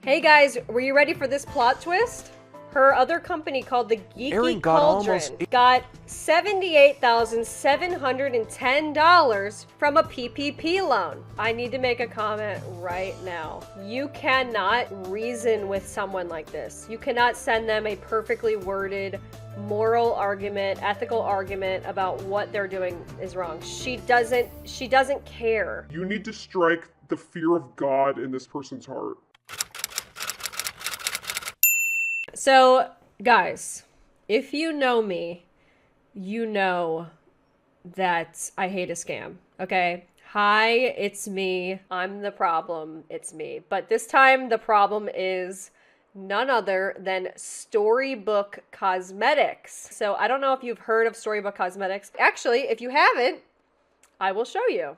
Hey guys, were you ready for this plot twist? Her other company called the Geeky Cauldron got $78,710 from a PPP loan. I need to make a comment right now. You cannot reason with someone like this. You cannot send them a perfectly worded moral argument, ethical argument about what they're doing is wrong. She doesn't care. You need to strike the fear of God in this person's heart. So, guys, if you know me, you know that I hate a scam, okay? Hi, it's me. I'm the problem. It's me. But this time, the problem is none other than Storybook Cosmetics. So, I don't know if you've heard of Storybook Cosmetics. Actually, if you haven't, I will show you.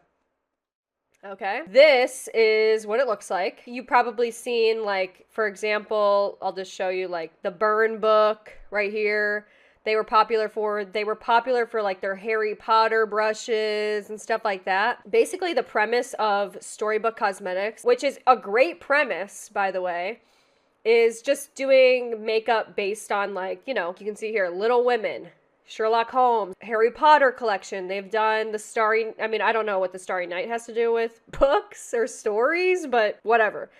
Okay, this is what it looks like. You've probably seen, like, for example, I'll just show you, like, the Burn book right here. They were popular for like their Harry Potter brushes and stuff like that. Basically, the premise of Storybook Cosmetics, which is a great premise, by the way, is just doing makeup based on, like, you know, you can see here, Little Women, Sherlock Holmes, Harry Potter collection. They've done the I don't know what the Starry Night has to do with books or stories, but whatever.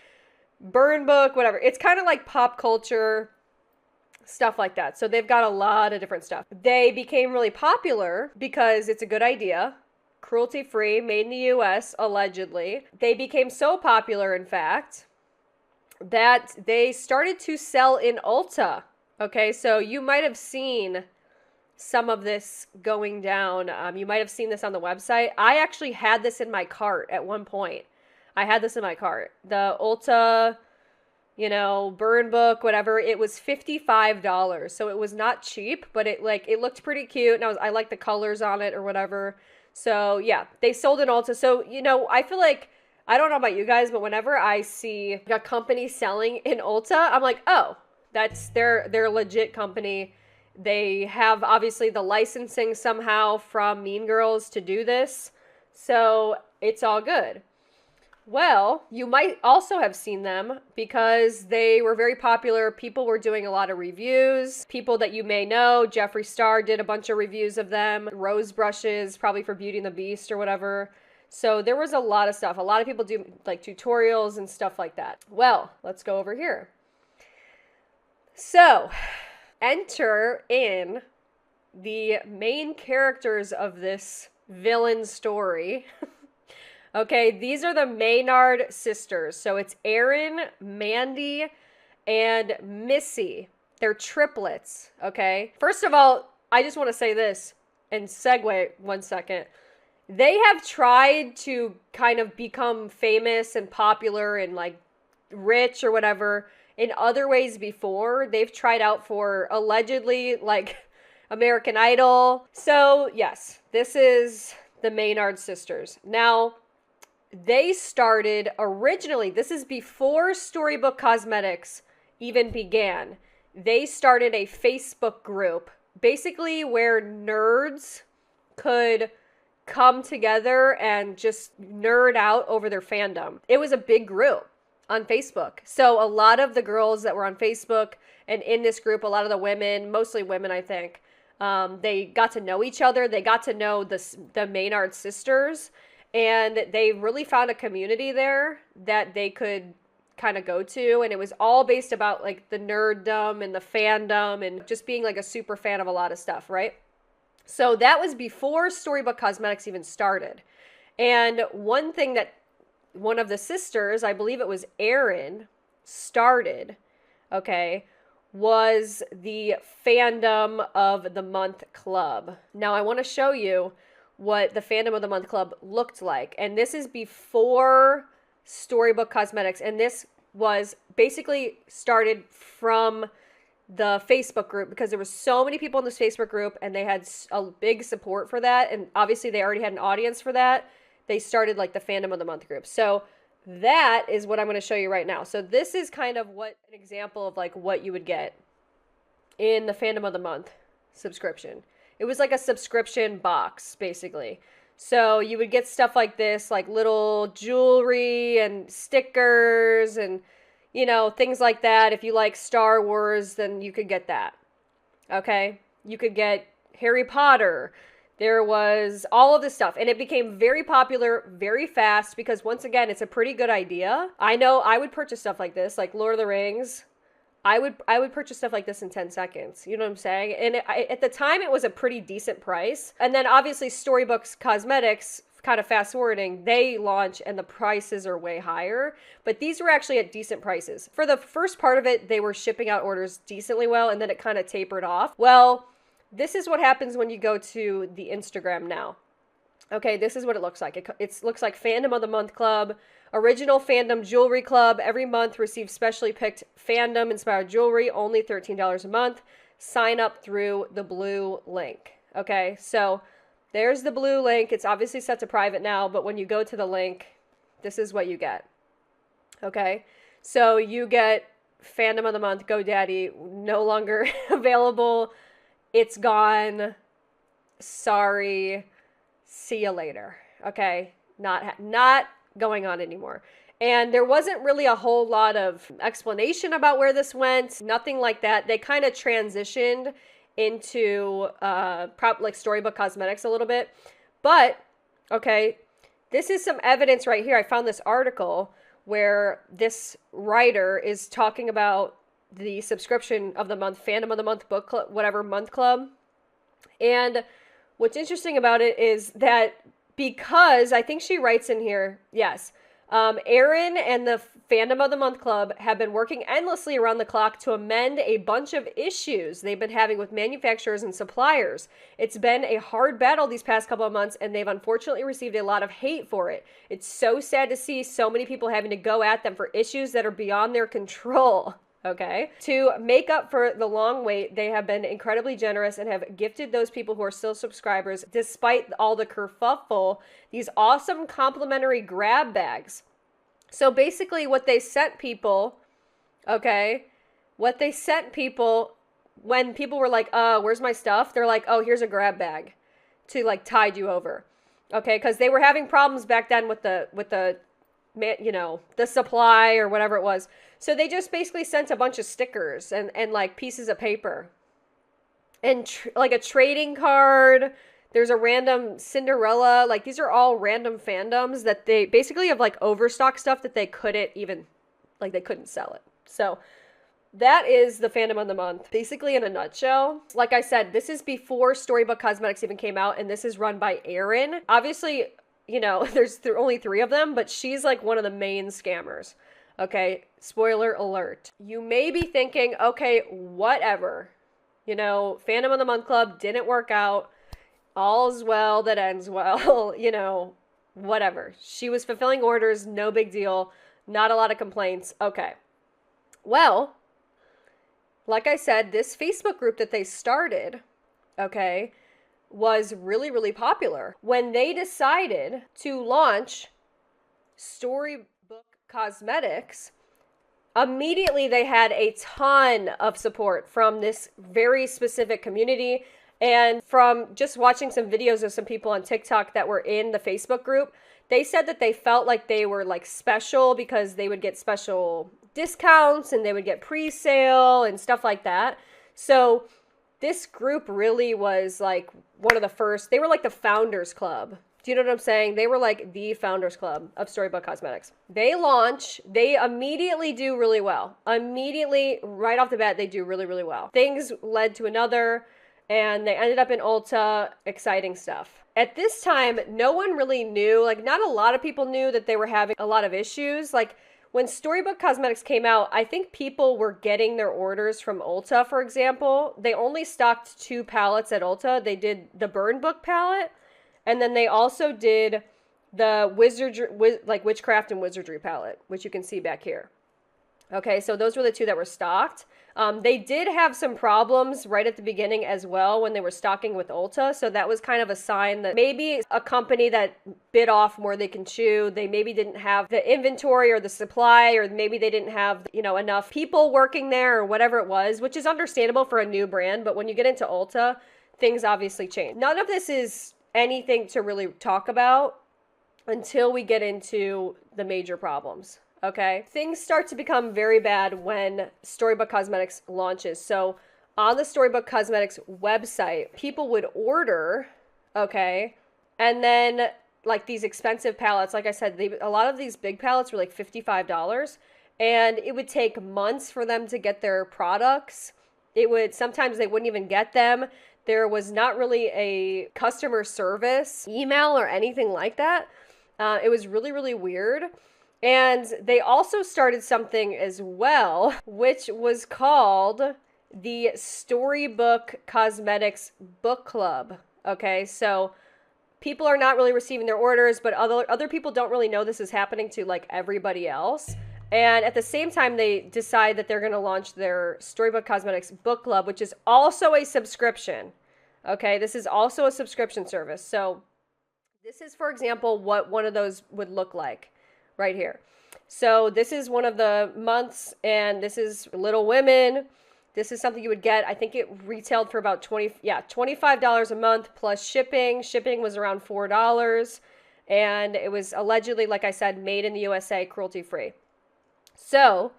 Burn book, whatever. It's kind of like pop culture, stuff like that. So they've got a lot of different stuff. They became really popular because it's a good idea. Cruelty-free, made in the US, allegedly. They became so popular, in fact, that they started to sell in Ulta. Okay, so you might have seen some of this going down. You might have seen this on the website. I actually had this in my cart at one point. I had this in my cart. The Ulta, you know, Burn book, whatever. It was $55. So it was not cheap, but it looked pretty cute. And I like the colors on it or whatever. So yeah, they sold in Ulta. So, you know, I feel like, I don't know about you guys, but whenever I see a company selling in Ulta, I'm like, oh, that's their legit company. They have, obviously, the licensing somehow from Mean Girls to do this. So it's all good. Well, you might also have seen them because they were very popular. People were doing a lot of reviews. People that you may know, Jeffree Star did a bunch of reviews of them. Rose brushes, probably for Beauty and the Beast or whatever. So there was a lot of stuff. A lot of people do like tutorials and stuff like that. Well, let's go over here. So, enter in the main characters of this villain story. Okay, these are the Maynard sisters. So it's Erin, Mandy, and Missy. They're triplets, okay? First of all, I just want to say this and segue 1 second. They have tried to kind of become famous and popular and like rich or whatever in other ways before. They've tried out for allegedly like American Idol. So yes, this is the Maynard sisters. Now, they started originally, this is before Storybook Cosmetics even began. They started a Facebook group, basically where nerds could come together and just nerd out over their fandom. It was a big group on Facebook. So a lot of the girls that were on Facebook and in this group, a lot of the women, mostly women, I think, they got to know each other. They got to know the Maynard sisters, and they really found a community there that they could kind of go to. And it was all based about like the nerddom and the fandom and just being like a super fan of a lot of stuff, right? So that was before Storybook Cosmetics even started. And one thing that one of the sisters, I believe it was Erin, started, okay, was the Fandom of the Month Club. Now, I want to show you what the Fandom of the Month Club looked like. And this is before Storybook Cosmetics. And this was basically started from the Facebook group because there was so many people in this Facebook group and they had a big support for that. And obviously they already had an audience for that. They started like the Fandom of the Month group. So that is what I'm going to show you right now. So this is kind of what an example of like what you would get in the Fandom of the Month subscription. It was like a subscription box, basically. So you would get stuff like this, like little jewelry and stickers and, you know, things like that. If you like Star Wars, then you could get that. Okay? You could get Harry Potter. There was all of this stuff, and it became very popular very fast because, once again, it's a pretty good idea. I know I would purchase stuff like this, like Lord of the Rings. I would purchase stuff like this in 10 seconds. You know what I'm saying? And at the time, it was a pretty decent price. And then obviously Storybooks Cosmetics, kind of fast forwarding, they launch and the prices are way higher. But these were actually at decent prices. For the first part of it, they were shipping out orders decently well, and then it kind of tapered off. Well, this is what happens when you go to the Instagram now. Okay, this is what it looks like. It looks like Fandom of the Month Club, Original Fandom Jewelry Club. Every month receives specially picked fandom-inspired jewelry, only $13 a month. Sign up through the blue link. Okay, so there's the blue link. It's obviously set to private now, but when you go to the link, this is what you get. Okay, so you get Fandom of the Month, GoDaddy, no longer available. It's gone. Sorry. See you later. Okay, not going on anymore. And there wasn't really a whole lot of explanation about where this went. Nothing like that. They kind of transitioned into like Storybook Cosmetics a little bit. But okay, this is some evidence right here. I found this article where this writer is talking about the subscription of the month, Fandom of the Month book club, whatever month club. And what's interesting about it is that because I think she writes in here, yes, Erin and the Fandom of the Month Club have been working endlessly around the clock to amend a bunch of issues they've been having with manufacturers and suppliers. It's been a hard battle these past couple of months, and they've unfortunately received a lot of hate for it. It's so sad to see so many people having to go at them for issues that are beyond their control. Okay. To make up for the long wait, they have been incredibly generous and have gifted those people who are still subscribers, despite all the kerfuffle, these awesome complimentary grab bags. So basically what they sent people, okay, what they sent people when people were like, where's my stuff? They're like, oh, here's a grab bag to like tide you over. Okay. Cause they were having problems back then with the you know, the supply or whatever it was. So they just basically sent a bunch of stickers and like pieces of paper and like a trading card. There's a random Cinderella. Like these are all random fandoms that they basically have like overstock stuff that they couldn't even, like they couldn't sell it. So that is the Fandom of the Month, basically in a nutshell. Like I said, this is before Storybook Cosmetics even came out, and this is run by Erin. Obviously, you know, there's only 3 of them, but she's like one of the main scammers. Okay, spoiler alert. You may be thinking, okay, whatever. You know, Fandom of the Month Club didn't work out. All's well that ends well. You know, whatever. She was fulfilling orders, no big deal. Not a lot of complaints. Okay. Well, like I said, this Facebook group that they started, okay, was really, really popular. When they decided to launch Storybook Cosmetics, immediately they had a ton of support from this very specific community. And from just watching some videos of some people on TikTok that were in the Facebook group, they said that they felt like they were like special because they would get special discounts and they would get pre-sale and stuff like that. So this group really was like one of the first. They were like the founders club. Do you know what I'm saying? They were like the founders club of Storybook Cosmetics. They launch, they immediately do really well. Immediately, right off the bat, they do really, really well. Things led to another, and they ended up in Ulta. Exciting stuff. At this time, no one really knew, like not a lot of people knew that they were having a lot of issues. Like when Storybook Cosmetics came out, I think people were getting their orders from Ulta, for example. They only stocked 2 palettes at Ulta. They did the Burn Book palette, and then they also did the Witchcraft and Wizardry palette, which you can see back here. Okay, so those were the 2 that were stocked. They did have some problems right at the beginning as well when they were stocking with Ulta. So that was kind of a sign that maybe a company that bit off more they can chew, they maybe didn't have the inventory or the supply, or maybe they didn't have, you know, enough people working there or whatever it was, which is understandable for a new brand. But when you get into Ulta, things obviously change. None of this is anything to really talk about until we get into the major problems. Okay. Things start to become very bad when Storybook Cosmetics launches. So on the Storybook Cosmetics website, people would order, okay, and then like these expensive palettes, like I said, a lot of these big palettes were like $55, and it would take months for them to get their products. Sometimes they wouldn't even get them. There was not really a customer service email or anything like that. It was really, really weird. And they also started something as well, which was called the Storybook Cosmetics Book Club. Okay, so people are not really receiving their orders, but other people don't really know this is happening to like everybody else. And at the same time, they decide that they're going to launch their Storybook Cosmetics Book Club, which is also a subscription. Okay, this is also a subscription service. So this is, for example, what one of those would look like right here. So this is one of the months, and this is Little Women. This is something you would get. I think it retailed for about $25 a month plus shipping. Shipping was around $4. And it was allegedly, like I said, made in the USA, cruelty-free. So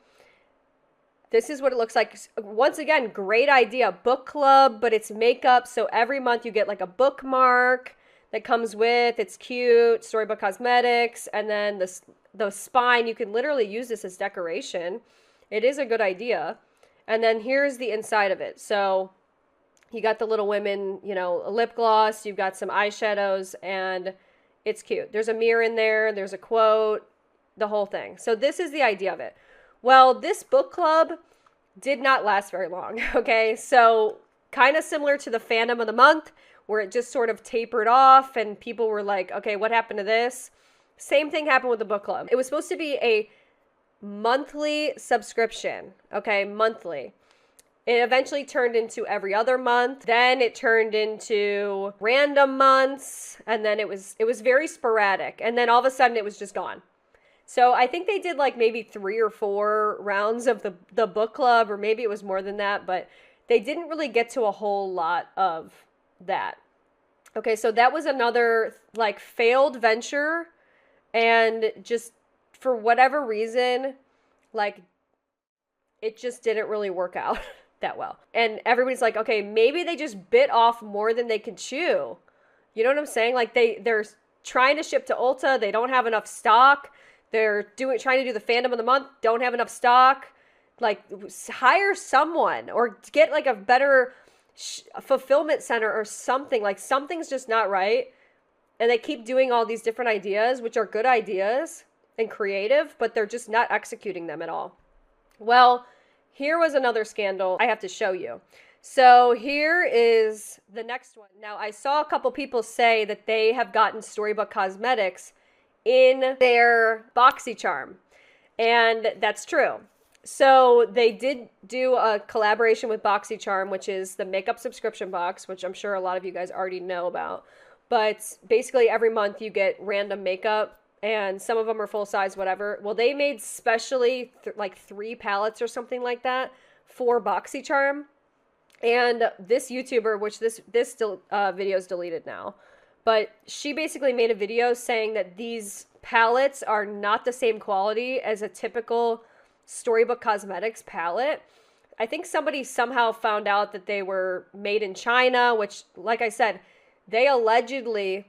this is what it looks like. Once again, great idea. Book club, but it's makeup. So every month you get like a bookmark that comes with. It's cute. Storybook Cosmetics. And then the spine, you can literally use this as decoration. It is a good idea. And then here's the inside of it. So you got the Little Women, a lip gloss. You've got some eyeshadows, and it's cute. There's a mirror in there. There's a quote, the whole thing. So this is the idea of it. Well, this book club did not last very long, okay? So kind of similar to the fandom of the month, where it just sort of tapered off and people were like, okay, what happened to this? Same thing happened with the book club. It was supposed to be a monthly subscription, okay, monthly. It eventually turned into every other month. Then it turned into random months, and then it was very sporadic. And then all of a sudden it was just gone. So I think they did like maybe 3 or 4 rounds of the book club, or maybe it was more than that, but they didn't really get to a whole lot of that. Okay, so that was another like failed venture, and just for whatever reason, like it just didn't really work out that well. And everybody's like, okay, maybe they just bit off more than they could chew. You know what I'm saying? Like they're trying to ship to Ulta, they don't have enough stock. They're trying to do the fandom of the month, don't have enough stock. Like hire someone or get like a better fulfillment center or something. Like something's just not right. And they keep doing all these different ideas, which are good ideas and creative, but they're just not executing them at all. Well, here was another scandal I have to show you. So here is the next one. Now, I saw a couple people say that they have gotten Storybook Cosmetics in their BoxyCharm, and that's true. So they did do a collaboration with BoxyCharm, which is the makeup subscription box, which I'm sure a lot of you guys already know about. But basically every month you get random makeup, and some of them are full size, whatever. Well, they made specially like 3 palettes or something like that for BoxyCharm. And this YouTuber, which this video is deleted now, but she basically made a video saying that these palettes are not the same quality as a typical Storybook Cosmetics palette. I think somebody somehow found out that they were made in China, which, like I said, they allegedly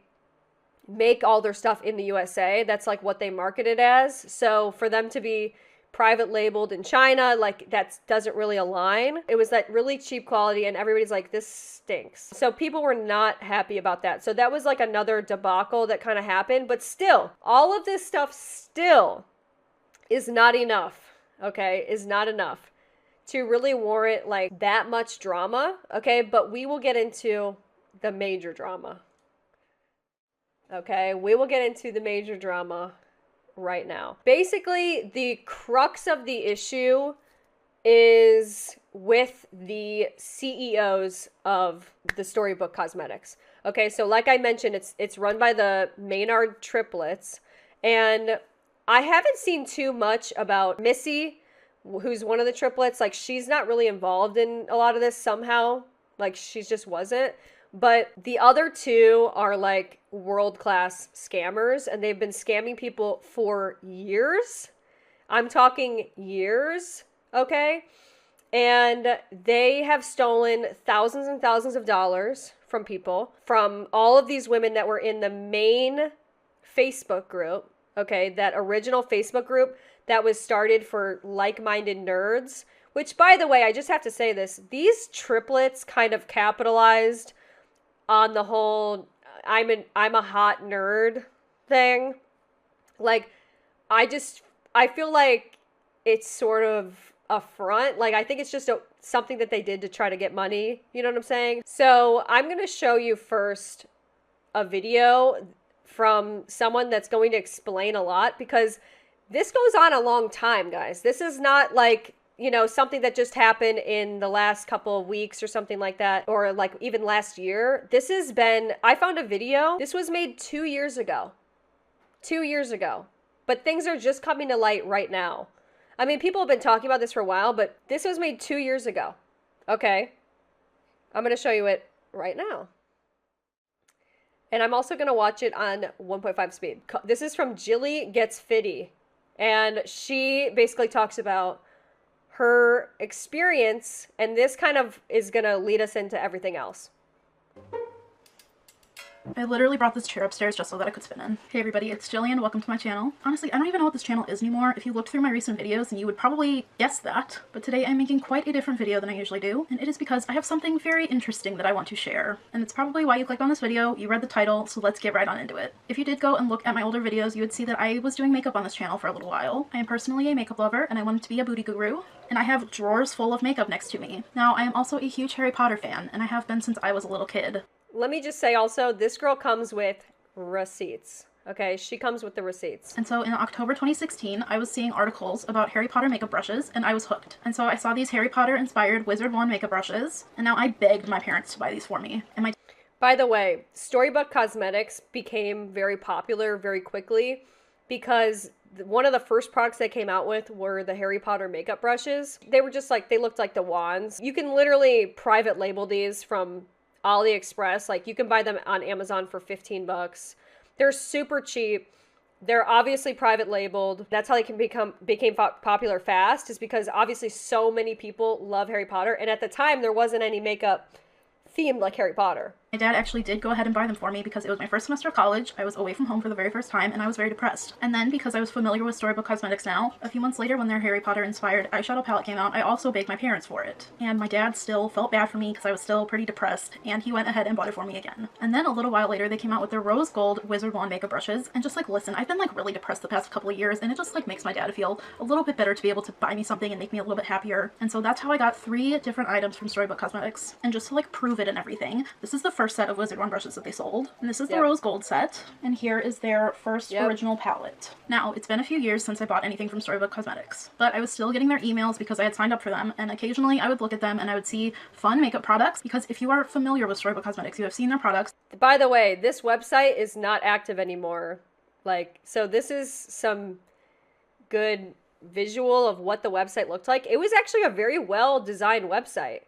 make all their stuff in the USA. That's like what they market it as. So for them to be private labeled in China, like that doesn't really align. It was that really cheap quality, and everybody's like, this stinks. So people were not happy about that. So that was like another debacle that kind of happened. But still, all of this stuff still is not enough, okay? Is not enough to really warrant like that much drama, okay? But we will get into the major drama. Okay, we will get into the major drama right now. Basically, the crux of the issue is with the CEOs of the Storybook Cosmetics. Okay, so like I mentioned, it's run by the Maynard triplets, and I haven't seen too much about Missy, who's one of the triplets. Like, she's not really involved in a lot of this somehow. Like, she just wasn't. But the other 2 are like world-class scammers, and they've been scamming people for years. I'm talking years, okay? And they have stolen thousands and thousands of dollars from people, from all of these women that were in the main Facebook group, okay? That original Facebook group that was started for like-minded nerds, which, by the way, I just have to say this, these triplets kind of capitalized on the whole I'm a hot nerd thing. Like, I feel like it's sort of a front. Like, I think it's just something that they did to try to get money. You know what I'm saying? So I'm going to show you first a video from someone that's going to explain a lot, because this goes on a long time, guys. This is not like, you know, something that just happened in the last couple of weeks or something like that, or like even last year. This has been, I found a video. This was made 2 years ago. 2 years ago. But things are just coming to light right now. I mean, people have been talking about this for a while, but this was made 2 years ago. Okay. I'm going to show you it right now. And I'm also going to watch it on 1.5 speed. This is from Jilly Gets Fitty. And she basically talks about her experience, and this kind of is going to lead us into everything else. I literally brought this chair upstairs just so that I could spin in. Hey everybody, it's Jillian. Welcome to my channel. Honestly, I don't even know what this channel is anymore. If you looked through my recent videos, then you would probably guess that. But today I'm making quite a different video than I usually do, and it is because I have something very interesting that I want to share. And it's probably why you clicked on this video. You read the title, so let's get right on into it. If you did go and look at my older videos, you would see that I was doing makeup on this channel for a little while. I am personally a makeup lover, and I wanted to be a booty guru. And I have drawers full of makeup next to me. Now, I am also a huge Harry Potter fan, and I have been since I was a little kid. Let me just say also, this girl comes with receipts. Okay, she comes with the receipts. And so in October 2016, I was seeing articles about Harry Potter makeup brushes, and I was hooked. And so I saw these Harry Potter inspired Wizard Wand makeup brushes, and now I begged my parents to buy these for me. And by the way, Storybook Cosmetics became very popular very quickly because one of the first products they came out with were the Harry Potter makeup brushes. They were just like, they looked like the wands. You can literally private label these from AliExpress. Like, you can buy them on Amazon for 15 bucks. They're super cheap. They're obviously private labeled. That's how they became popular fast, is because obviously so many people love Harry Potter, and at the time there wasn't any makeup themed like Harry Potter. My dad actually did go ahead and buy them for me because it was my first semester of college. I was away from home for the very first time, and I was very depressed. And then, because I was familiar with Storybook Cosmetics now, a few months later when their Harry Potter inspired eyeshadow palette came out, I also begged my parents for it. And my dad still felt bad for me because I was still pretty depressed, and he went ahead and bought it for me again. And then a little while later, they came out with their rose gold Wizard Wand makeup brushes, and just like, listen, I've been like really depressed the past couple of years, and it just like makes my dad feel a little bit better to be able to buy me something and make me a little bit happier. And so that's how I got 3 different items from Storybook Cosmetics. And just to like prove it and everything, this is the first set of Wizard Wand brushes that they sold, and this is the rose gold set, and here is their first original palette. Now, it's been a few years since I bought anything from Storybook Cosmetics, but I was still getting their emails because I had signed up for them, and occasionally I would look at them and I would see fun makeup products, because if you are familiar with Storybook Cosmetics, you have seen their products. By the way, this website is not active anymore. Like, so this is some good visual of what the website looked like. It was actually a very well designed website.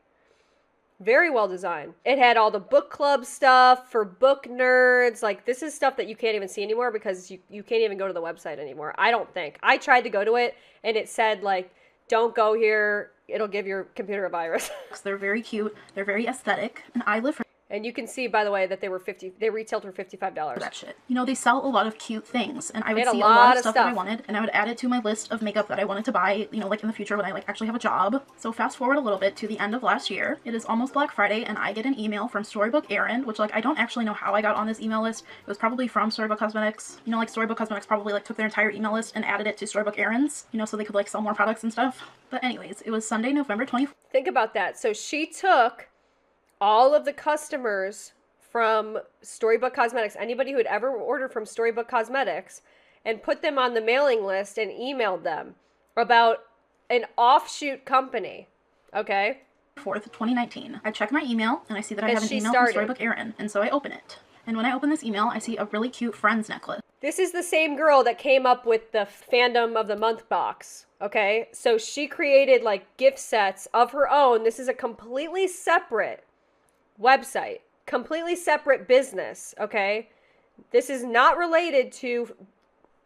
Very well designed. It had all the book club stuff for book nerds. Like, this is stuff that you can't even see anymore because you can't even go to the website anymore. I don't think. I tried to go to it and it said, like, don't go here. It'll give your computer a virus. They're very cute. They're very aesthetic. And I live for And you can see, by the way, that they retailed for $55. that shit. You know, they sell a lot of cute things, and I would They had see a a lot lot of of stuff that I stuff. wanted, and I would add it to my list of makeup that I wanted to buy, you know, like in the future when I like actually have a job. So fast forward a little bit to the end of last year. It is almost Black Friday, and I get an email from Storybook Erin, which like I don't actually know how I got on this email list. It was probably from Storybook Cosmetics. You know, like Storybook Cosmetics probably like took their entire email list and added it to Storybook Erin's, you know, so they could like sell more products and stuff. But anyways, it was Sunday, November 24th. Think about that. So she took all of the customers from Storybook Cosmetics, anybody who had ever ordered from Storybook Cosmetics, and put them on the mailing list and emailed them about an offshoot company. Okay? 4th, 2019. I check my email and I see that I have an she email started. from Storybook Erin, and so I open it. And when I open this email, I see a really cute Friends necklace. This is the same girl that came up with the fandom of the month box. Okay? So she created like gift sets of her own. This is a completely separate website. Completely separate business, okay? This is not related to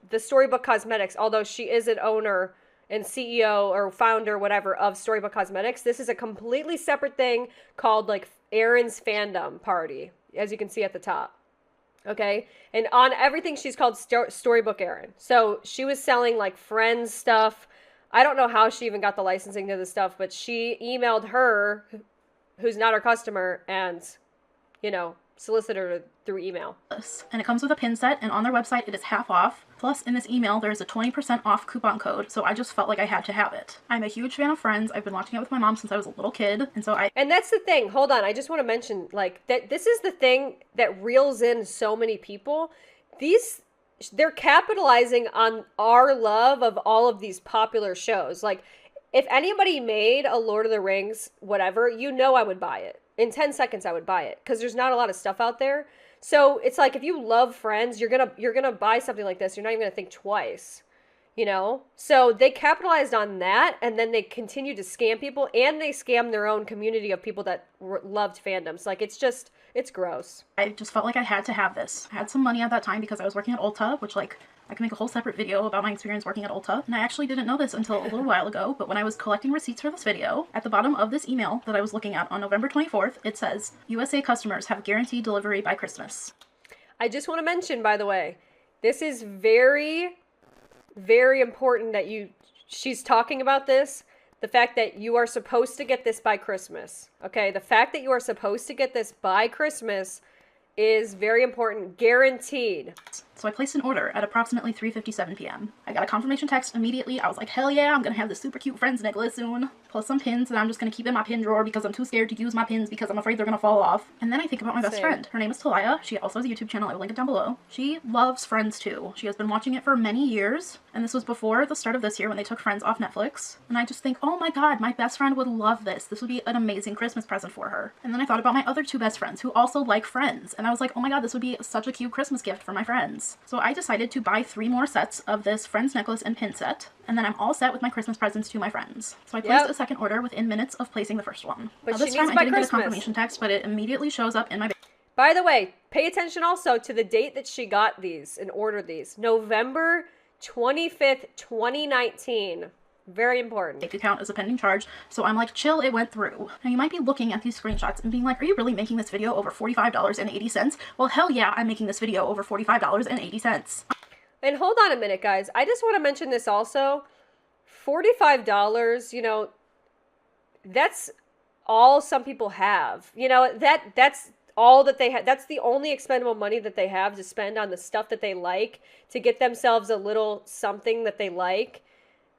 the Storybook Cosmetics, although she is an owner and CEO or founder, whatever, of Storybook Cosmetics. This is a completely separate thing called like Erin's Fandom Party, as you can see at the top. Okay. And on everything, she's called Storybook Erin. So she was selling like Friends stuff. I don't know how she even got the licensing to this stuff, but she emailed her, who's not her customer, and, solicited her through email. And it comes with a pin set, and on their website it is half off. Plus, in this email, there's a 20% off coupon code, so I just felt like I had to have it. I'm a huge fan of Friends. I've been watching it with my mom since I was a little kid, and so And that's the thing. Hold on. I just want to mention, like, that this is the thing that reels in so many people. They're capitalizing on our love of all of these popular shows. Like, if anybody made a Lord of the Rings, whatever, I would buy it. In 10 seconds, I would buy it, because there's not a lot of stuff out there. So it's like, if you love Friends, you're gonna buy something like this. You're not even gonna think twice, So they capitalized on that, and then they continued to scam people, and they scammed their own community of people that loved fandoms. Like, it's gross. I just felt like I had to have this. I had some money at that time because I was working at Ulta, which, like, I can make a whole separate video about my experience working at Ulta. And I actually didn't know this until a little while ago, but when I was collecting receipts for this video, at the bottom of this email that I was looking at on November 24th, it says, USA customers have guaranteed delivery by Christmas. I just want to mention, by the way, this is very, very important that she's talking about this. The fact that you are supposed to get this by Christmas. Okay, the fact that you are supposed to get this by Christmas is very important. Guaranteed. So I placed an order at approximately 3:57 p.m. I got a confirmation text immediately. I was like, hell yeah, I'm gonna have this super cute Friends necklace soon, plus some pins that I'm just gonna keep in my pin drawer because I'm too scared to use my pins because I'm afraid they're gonna fall off. And then I think about my best friend. Her name is Talia. She also has a YouTube channel. I will link it down below. She loves Friends too. She has been watching it for many years, and this was before the start of this year when they took Friends off Netflix. And I just think, oh my god, my best friend would love this. This would be an amazing Christmas present for her. And then I thought about my other two best friends who also like Friends, and I was like, oh my god, this would be such a cute Christmas gift for my friends. So I decided to buy 3 more sets of this Friends necklace and pin set, and then I'm all set with my Christmas presents to my friends. So I placed a second order within minutes of placing the first one. But now, this time I didn't get a confirmation text, but it immediately shows up in my... By the way, pay attention also to the date that she got these and ordered these. November 25th, 2019. Very important. Bank account is a pending charge, so I'm like, chill, it went through. Now you might be looking at these screenshots and being like, are you really making this video over $45.80? Well, hell yeah, I'm making this video over $45.80. And hold on a minute, guys. I just want to mention this also. $45, that's all some people have. That's all that they have. That's the only expendable money that they have to spend on the stuff that they like, to get themselves a little something that they like.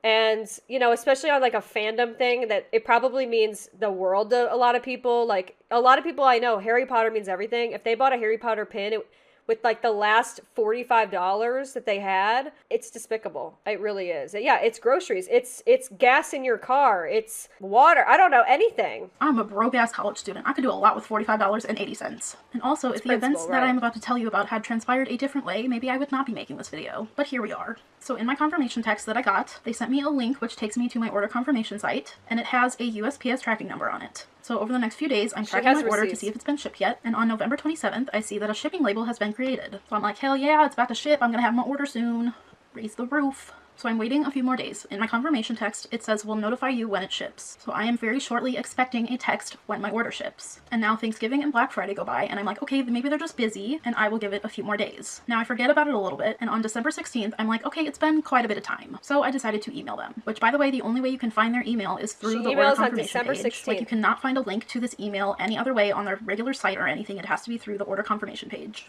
And, especially on like a fandom thing, that it probably means the world to a lot of people. Like, a lot of people I know, Harry Potter means everything. If they bought a Harry Potter pin, with like the last $45 that they had, it's despicable. It really is. Yeah, it's groceries. It's gas in your car. It's water. I don't know, anything. I'm a broke-ass college student. I could do a lot with $45.80. And also, if the events that I'm about to tell you about had transpired a different way, maybe I would not be making this video. But here we are. So in my confirmation text that I got, they sent me a link which takes me to my order confirmation site, and it has a USPS tracking number on it. So over the next few days, I'm tracking my order to see if it's been shipped yet, and on November 27th, I see that a shipping label has been created. So I'm like, hell yeah, it's about to ship, I'm gonna have my order soon. Raise the roof. So I'm waiting a few more days. In my confirmation text, it says we'll notify you when it ships. So I am very shortly expecting a text when my order ships. And now Thanksgiving and Black Friday go by, and I'm like, okay, maybe they're just busy, and I will give it a few more days. Now I forget about it a little bit, and on December 16th, I'm like, okay, it's been quite a bit of time. So I decided to email them, which, by the way, the only way you can find their email is through the order confirmation page. 16th. Like, you cannot find a link to this email any other way on their regular site or anything. It has to be through the order confirmation page.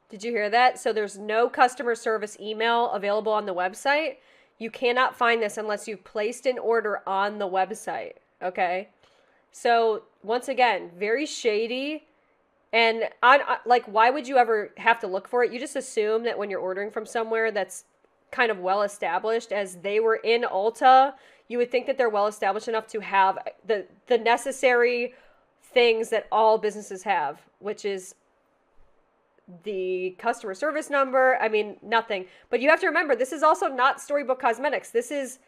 Did you hear that? So there's no customer service email available on the website. You cannot find this unless you've placed an order on the website, okay? So, once again, very shady. And, why would you ever have to look for it? You just assume that when you're ordering from somewhere that's kind of well-established, as they were in Ulta, you would think that they're well-established enough to have the necessary things that all businesses have, which is the customer service number. I mean, nothing. But you have to remember, this is also not Storybook Cosmetics. This is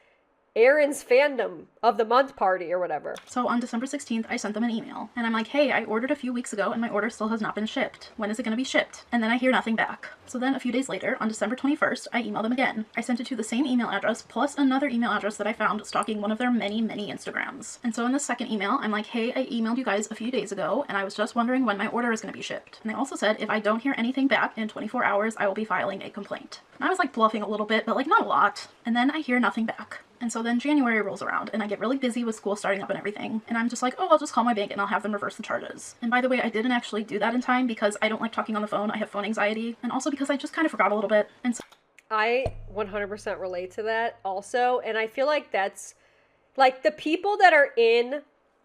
Erin's fandom of the month party or whatever. So on December 16th, I sent them an email, and I'm like, hey, I ordered a few weeks ago, and my order still has not been shipped. When is it going to be shipped? And then I hear nothing back. So then a few days later, on December 21st, I emailed them again. I sent it to the same email address, plus another email address that I found stalking one of their many, many Instagrams. And so in the second email, I'm like, hey, I emailed you guys a few days ago, and I was just wondering when my order is going to be shipped. And they also said, if I don't hear anything back in 24 hours, I will be filing a complaint. And I was like bluffing a little bit, but like not a lot. And then I hear nothing back. And so then January rolls around and I get really busy with school starting up and everything. And I'm just like, oh, I'll just call my bank and I'll have them reverse the charges. And by the way, I didn't actually do that in time because I don't like talking on the phone. I have phone anxiety. And also because I just kind of forgot a little bit. And so I 100% relate to that also. And I feel like that's like the people that are in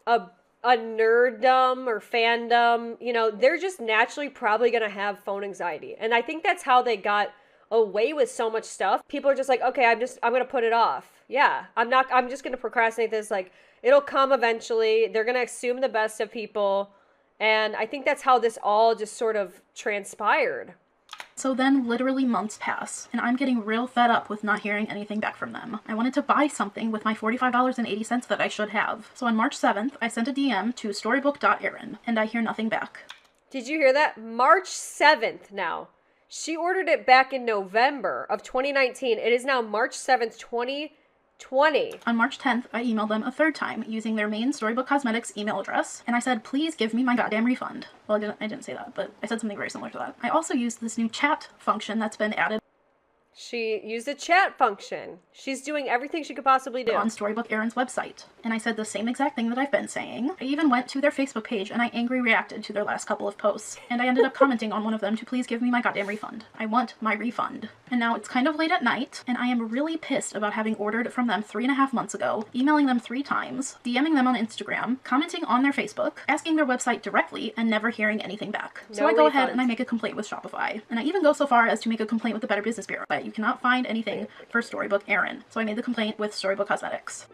a nerddom or fandom, you know, they're just naturally probably going to have phone anxiety. And I think that's how they got away with so much stuff. People are just like, okay, I'm going to put it off. Yeah, I'm just going to procrastinate this. Like, it'll come eventually. They're going to assume the best of people. And I think that's how this all just sort of transpired. So then literally months pass, and I'm getting real fed up with not hearing anything back from them. I wanted to buy something with my $45.80 that I should have. So on March 7th, I sent a DM to storybook.erin, and I hear nothing back. Did you hear that? March 7th now. She ordered it back in November of 2019. It is now March 7th, 2020. On March 10th, I emailed them a third time using their main Storybook Cosmetics email address, and I said, please give me my goddamn refund. Well, I didn't say that, but I said something very similar to that. I also used this new chat function that's been added. She used a chat function. She's doing everything she could possibly do. On Storybook Erin's website. And I said the same exact thing that I've been saying. I even went to their Facebook page and I angry reacted to their last couple of posts. And I ended up commenting on one of them to please give me my goddamn refund. I want my refund. And now it's kind of late at night, and I am really pissed about having ordered from them 3.5 months ago, emailing them 3 times, DMing them on Instagram, commenting on their Facebook, asking their website directly, and never hearing anything back. So I go ahead and I make a complaint with Shopify. And I even go so far as to make a complaint with the Better Business Bureau, but you cannot find anything for Storybook Erin. So I made the complaint with Storybook Cosmetics.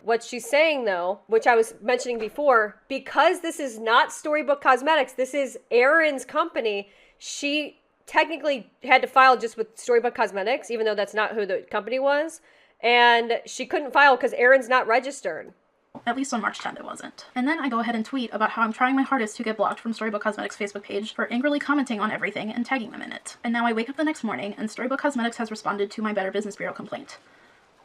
What she's saying, though, which I was mentioning before, because this is not Storybook Cosmetics, this is Erin's company, she technically had to file just with Storybook Cosmetics, even though that's not who the company was. And she couldn't file because Erin's not registered. At least on March 10th it wasn't. And then I go ahead and tweet about how I'm trying my hardest to get blocked from Storybook Cosmetics' Facebook page for angrily commenting on everything and tagging them in it. And now I wake up the next morning and Storybook Cosmetics has responded to my Better Business Bureau complaint.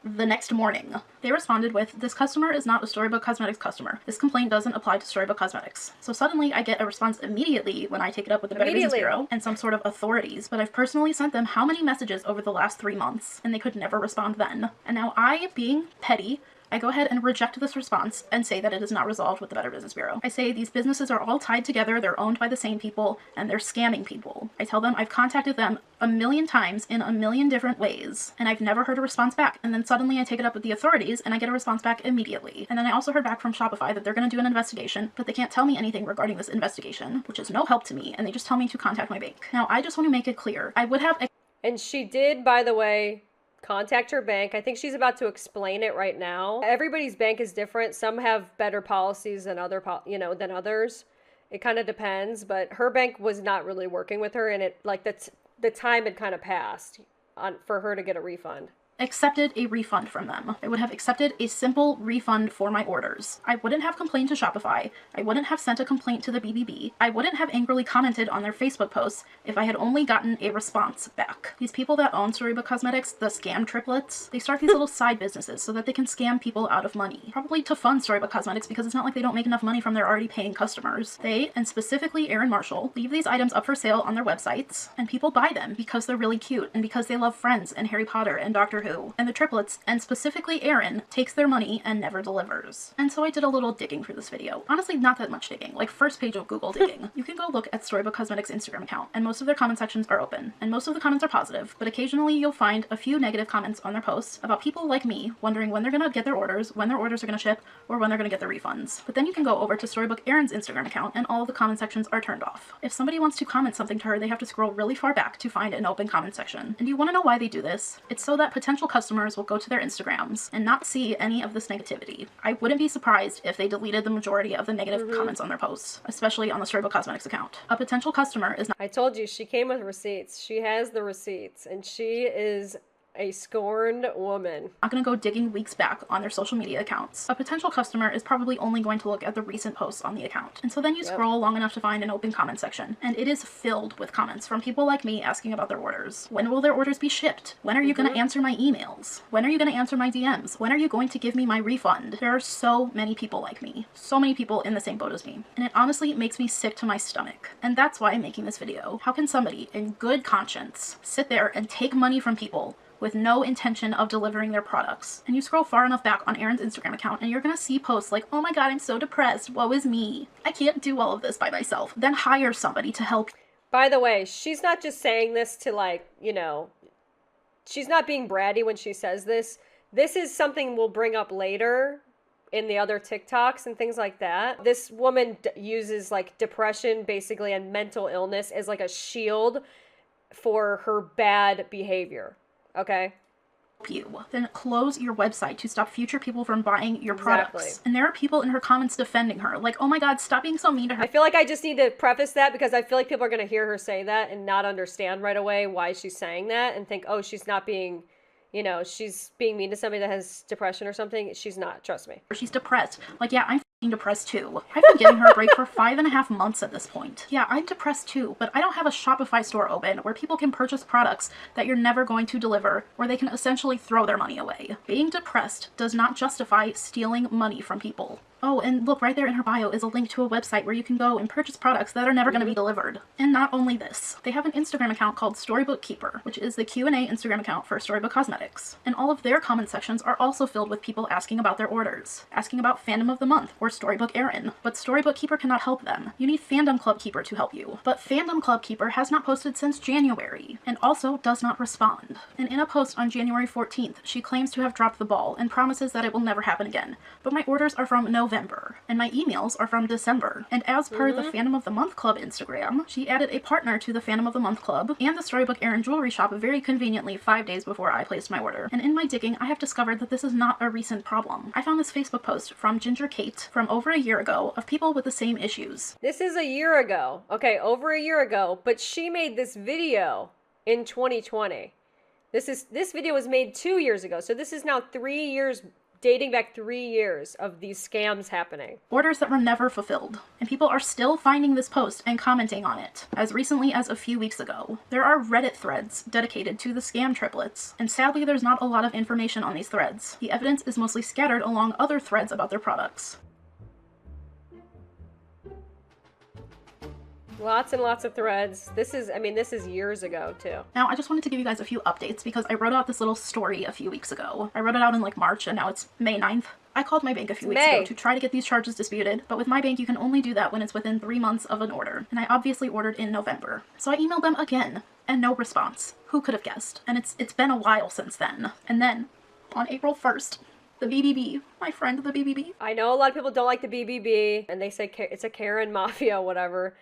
The next morning, they responded with, this customer is not a Storybook Cosmetics customer. This complaint doesn't apply to Storybook Cosmetics. So suddenly I get a response immediately when I take it up with the Better Business Bureau and some sort of authorities, but I've personally sent them how many messages over the last 3 months, and they could never respond then. And now I, being petty, I go ahead and reject this response and say that it is not resolved with the Better Business Bureau. I say these businesses are all tied together, they're owned by the same people, and they're scamming people. I tell them I've contacted them a million times in a million different ways, and I've never heard a response back. And then suddenly I take it up with the authorities, and I get a response back immediately. And then I also heard back from Shopify that they're going to do an investigation, but they can't tell me anything regarding this investigation, which is no help to me, and they just tell me to contact my bank. Now, I just want to make it clear, I would have... And she did, by the way, contact her bank. I think she's about to explain it right now. Everybody's bank is different. Some have better policies than than others. It kind of depends, but her bank was not really working with her, and it like the time had kind of passed for her to get a refund. Accepted a refund from them. I would have accepted a simple refund for my orders. I wouldn't have complained to Shopify. I wouldn't have sent a complaint to the BBB. I wouldn't have angrily commented on their Facebook posts if I had only gotten a response back. These people that own Storybook Cosmetics, the scam triplets, they start these little side businesses so that they can scam people out of money. Probably to fund Storybook Cosmetics because it's not like they don't make enough money from their already paying customers. They, and specifically Erin Marshall, leave these items up for sale on their websites, and people buy them because they're really cute and because they love Friends and Harry Potter and Doctor Who. And the triplets, and specifically Erin, takes their money and never delivers. And so I did a little digging for this video. Honestly, not that much digging, like first page of Google digging. You can go look at Storybook Cosmetics' Instagram account, and most of their comment sections are open, and most of the comments are positive, but occasionally you'll find a few negative comments on their posts about people like me wondering when they're gonna get their orders, when their orders are gonna ship, or when they're gonna get their refunds. But then you can go over to Storybook Erin's Instagram account, and all of the comment sections are turned off. If somebody wants to comment something to her, they have to scroll really far back to find an open comment section. And you want to know why they do this? It's so that potential customers will go to their Instagrams and not see any of this negativity. I wouldn't be surprised if they deleted the majority of the negative comments on their posts, especially on the Storybook Cosmetics account. A potential customer is not— I told you, she came with receipts. She has the receipts, and she is A scorned woman. Not gonna go digging weeks back on their social media accounts. A potential customer is probably only going to look at the recent posts on the account. And so then you scroll long enough to find an open comment section, and it is filled with comments from people like me asking about their orders. When will their orders be shipped? When are you gonna answer my emails? When are you gonna answer my DMs? When are you going to give me my refund? There are so many people like me. So many people in the same boat as me. And it honestly makes me sick to my stomach. And that's why I'm making this video. How can somebody in good conscience sit there and take money from people with no intention of delivering their products? And you scroll far enough back on Erin's Instagram account and you're gonna see posts like, oh my god, I'm so depressed, woe is me. I can't do all of this by myself. Then hire somebody to help. By the way, she's not just saying this to like, she's not being bratty when she says this. This is something we'll bring up later in the other TikToks and things like that. This woman uses like depression basically and mental illness as like a shield for her bad behavior. Okay? You then close your website to stop future people from buying your products. And there are people in her comments defending her, like, oh my god, stop being so mean to her. I feel like I just need to preface that because I feel like people are going to hear her say that and not understand right away why she's saying that and think, oh, she's not being, she's being mean to somebody that has depression or something. She's not, trust me. She's depressed. Like, yeah, I'm depressed too. I've been giving her a break for 5.5 months at this point. Yeah, I'm depressed too, but I don't have a Shopify store open where people can purchase products that you're never going to deliver, where they can essentially throw their money away. Being depressed does not justify stealing money from people. Oh, and look, right there in her bio is a link to a website where you can go and purchase products that are never going to be delivered. And not only this, they have an Instagram account called Storybook Keeper, which is the Q&A Instagram account for Storybook Cosmetics. And all of their comment sections are also filled with people asking about their orders, asking about Fandom of the Month or Storybook Erin. But Storybook Keeper cannot help them. You need Fandom Club Keeper to help you. But Fandom Club Keeper has not posted since January, and also does not respond. And in a post on January 14th, she claims to have dropped the ball and promises that it will never happen again. But my orders are from November, and my emails are from December. And as per the Fandom of the Month Club Instagram, she added a partner to the Fandom of the Month Club and the Storybook Erin jewelry shop very conveniently 5 days before I placed my order. And in my digging, I have discovered that this is not a recent problem. I found this Facebook post from Ginger Kate from over a year ago of people with the same issues. This is a year ago. Okay, over a year ago, but she made this video in 2020. This video was made 2 years ago. So this is now 3 years, dating back 3 years of these scams happening. Orders that were never fulfilled. And people are still finding this post and commenting on it, as recently as a few weeks ago. There are Reddit threads dedicated to the scam triplets, and sadly there's not a lot of information on these threads. The evidence is mostly scattered along other threads about their products. Lots and lots of threads. This is years ago too. Now, I just wanted to give you guys a few updates because I wrote out this little story a few weeks ago. I wrote it out in like March and now it's May 9th. I called my bank a few weeks ago to try to get these charges disputed, but with my bank you can only do that when it's within 3 months of an order, and I obviously ordered in November. So I emailed them again, and no response. Who could have guessed? And it's been a while since then. And then, on April 1st, the BBB, my friend the BBB. I know a lot of people don't like the BBB, and they say it's a Karen Mafia, whatever.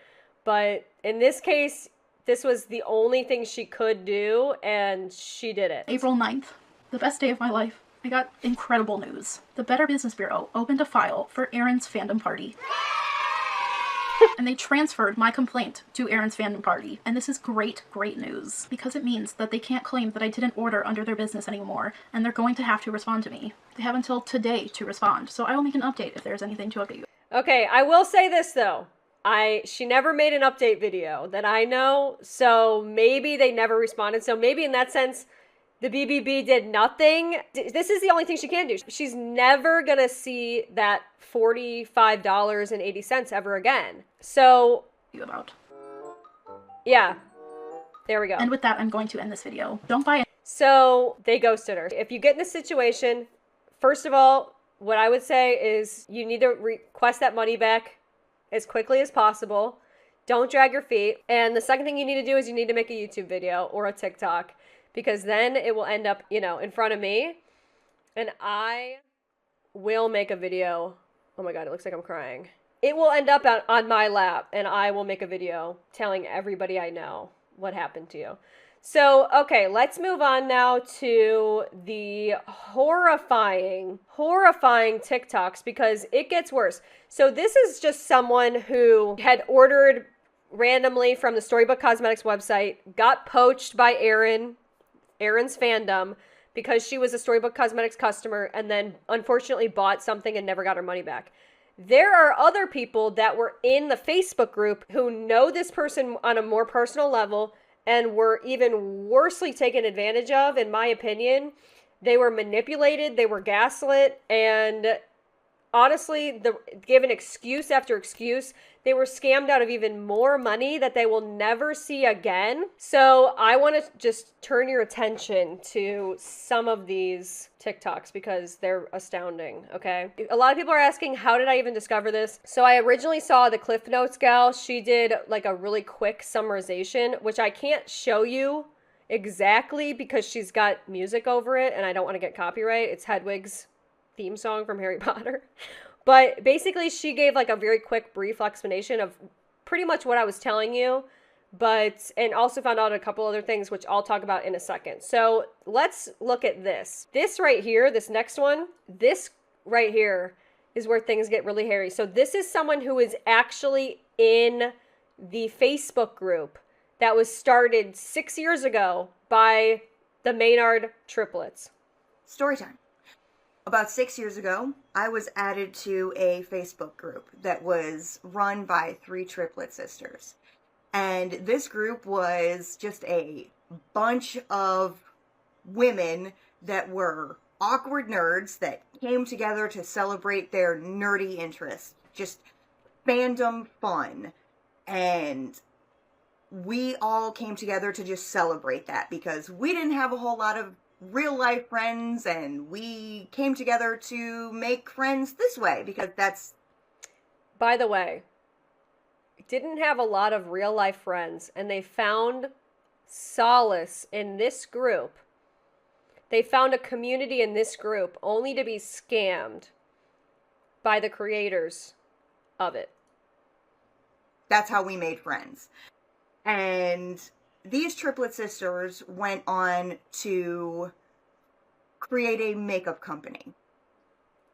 But in this case, this was the only thing she could do, and she did it. April 9th, the best day of my life. I got incredible news. The Better Business Bureau opened a file for Erin's fandom party. And they transferred my complaint to Erin's fandom party. And this is great, great news. Because it means that they can't claim that I didn't order under their business anymore, and they're going to have to respond to me. They have until today to respond, so I will make an update if there's anything to update you. Okay, I will say this though. She never made an update video that I know, so maybe they never responded. So maybe in that sense, the BBB did nothing. This is the only thing she can do. She's never gonna see that $45.80 ever again. So, yeah, there we go. And with that, I'm going to end this video. Don't buy it. So they ghosted her. If you get in this situation, first of all, what I would say is you need to request that money back as quickly as possible. Don't drag your feet. And the second thing you need to do is you need to make a YouTube video or a TikTok, because then it will end up, in front of me, and I will make a video. Oh my God, it looks like I'm crying. It will end up on my lap, and I will make a video telling everybody I know what happened to you. So, okay, let's move on now to the horrifying TikToks, because it gets worse. So this is just someone who had ordered randomly from the Storybook Cosmetics website, got poached by Erin Erin's fandom because she was a Storybook Cosmetics customer and then unfortunately bought something and never got her money back. There are other people that were in the Facebook group who know this person on a more personal level and were even worsely taken advantage of, in my opinion. They were manipulated, they were gaslit, and honestly, given excuse after excuse, they were scammed out of even more money that they will never see again. So I want to just turn your attention to some of these TikToks because they're astounding, okay? A lot of people are asking, how did I even discover this? So I originally saw the Cliff Notes gal. She did like a really quick summarization, which I can't show you exactly because she's got music over it and I don't want to get copyright. It's Hedwig's theme song from Harry Potter. But basically she gave like a very quick brief explanation of pretty much what I was telling you, and also found out a couple other things which I'll talk about in a second. So let's look at this. This right here, this next one, this right here is where things get really hairy. So this is someone who is actually in the Facebook group that was started 6 years ago by the Maynard triplets. Story time. About 6 years ago, I was added to a Facebook group that was run by 3 triplet sisters. And this group was just a bunch of women that were awkward nerds that came together to celebrate their nerdy interests. Just fandom fun. And we all came together to just celebrate that because we didn't have a whole lot of real life friends, and we came together to make friends this way because that's... By the way, didn't have a lot of real life friends, and they found solace in this group. They found a community in this group only to be scammed by the creators of it. That's how we made friends. And these triplet sisters went on to create a makeup company.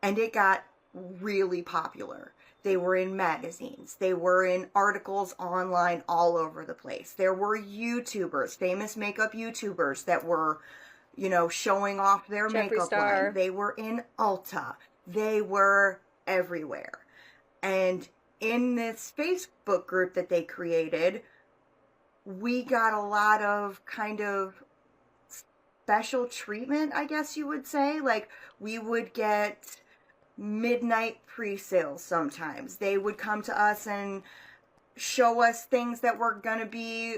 And it got really popular. They were in magazines. They were in articles online all over the place. There were YouTubers, famous makeup YouTubers that were, showing off their Jeffree makeup Star line. They were in Ulta. They were everywhere. And in this Facebook group that they created, we got a lot of kind of special treatment, I guess you would say. Like, we would get midnight pre-sales sometimes. They would come to us and show us things that were gonna be,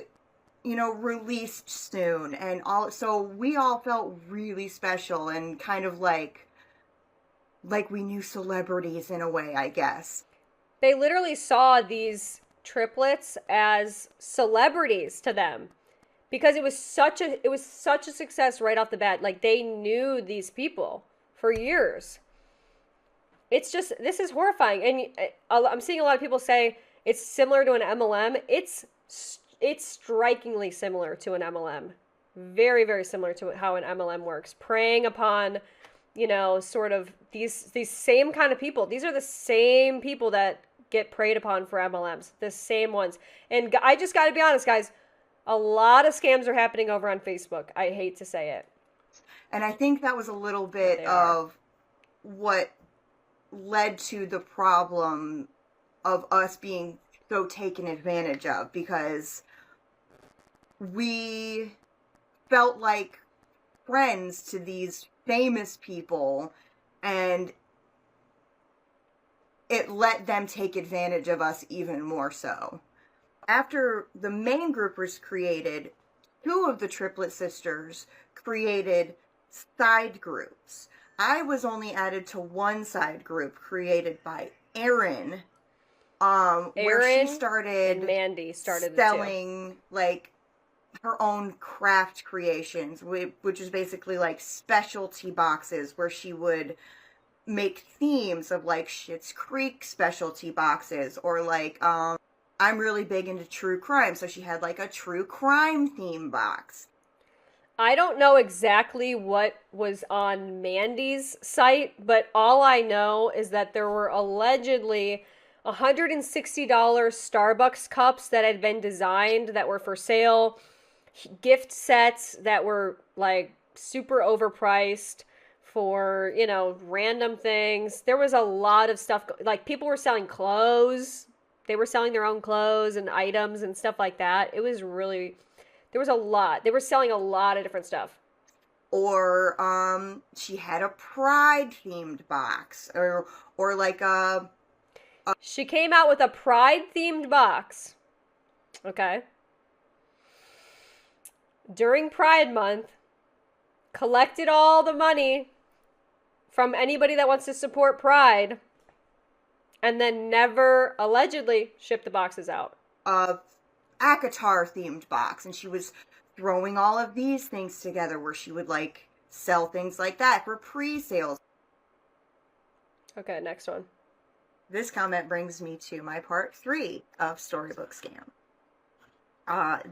released soon. And so we all felt really special and kind of like we knew celebrities in a way, I guess. They literally saw these triplets as celebrities to them because it was such a success right off the bat. Like, they knew these people for years. It's just, this is horrifying. And I'm seeing a lot of people say it's similar to an MLM. It's strikingly similar to an MLM. Very, very similar to how an MLM works. Preying upon, sort of these same kind of people. These are the same people that get preyed upon for MLMs, the same ones. And I just got to be honest, guys, a lot of scams are happening over on Facebook. I hate to say it. And I think that was a little bit of what led to the problem of us being so taken advantage of, because we felt like friends to these famous people, and it let them take advantage of us even more so. After the main group was created, 2 of the triplet sisters created side groups. I was only added to one side group created by Erin, where she started, and Mandy started selling like her own craft creations, which is basically like specialty boxes where she would make themes of like Schitt's Creek specialty boxes, or like I'm really big into true crime, so she had like a true crime theme box. I don't know exactly what was on Mandy's site, but all I know is that there were allegedly $160 Starbucks cups that had been designed that were for sale. gift sets that were like super overpriced for, you know, random things. There was a lot of stuff. Like people were selling clothes. They were selling their own clothes and items and stuff like that. It was really, there was a lot. They were selling a lot of different stuff. Or she had a Pride themed box, or like a She came out with a Pride themed box. Okay. During Pride Month, collected all the money from anybody that wants to support Pride, and then never allegedly shipped the boxes out. Akatar themed box, and she was throwing all of these things together where she would like sell things like that for pre-sales. Okay, next one. This comment brings me to my part 3 of Storybook Scam.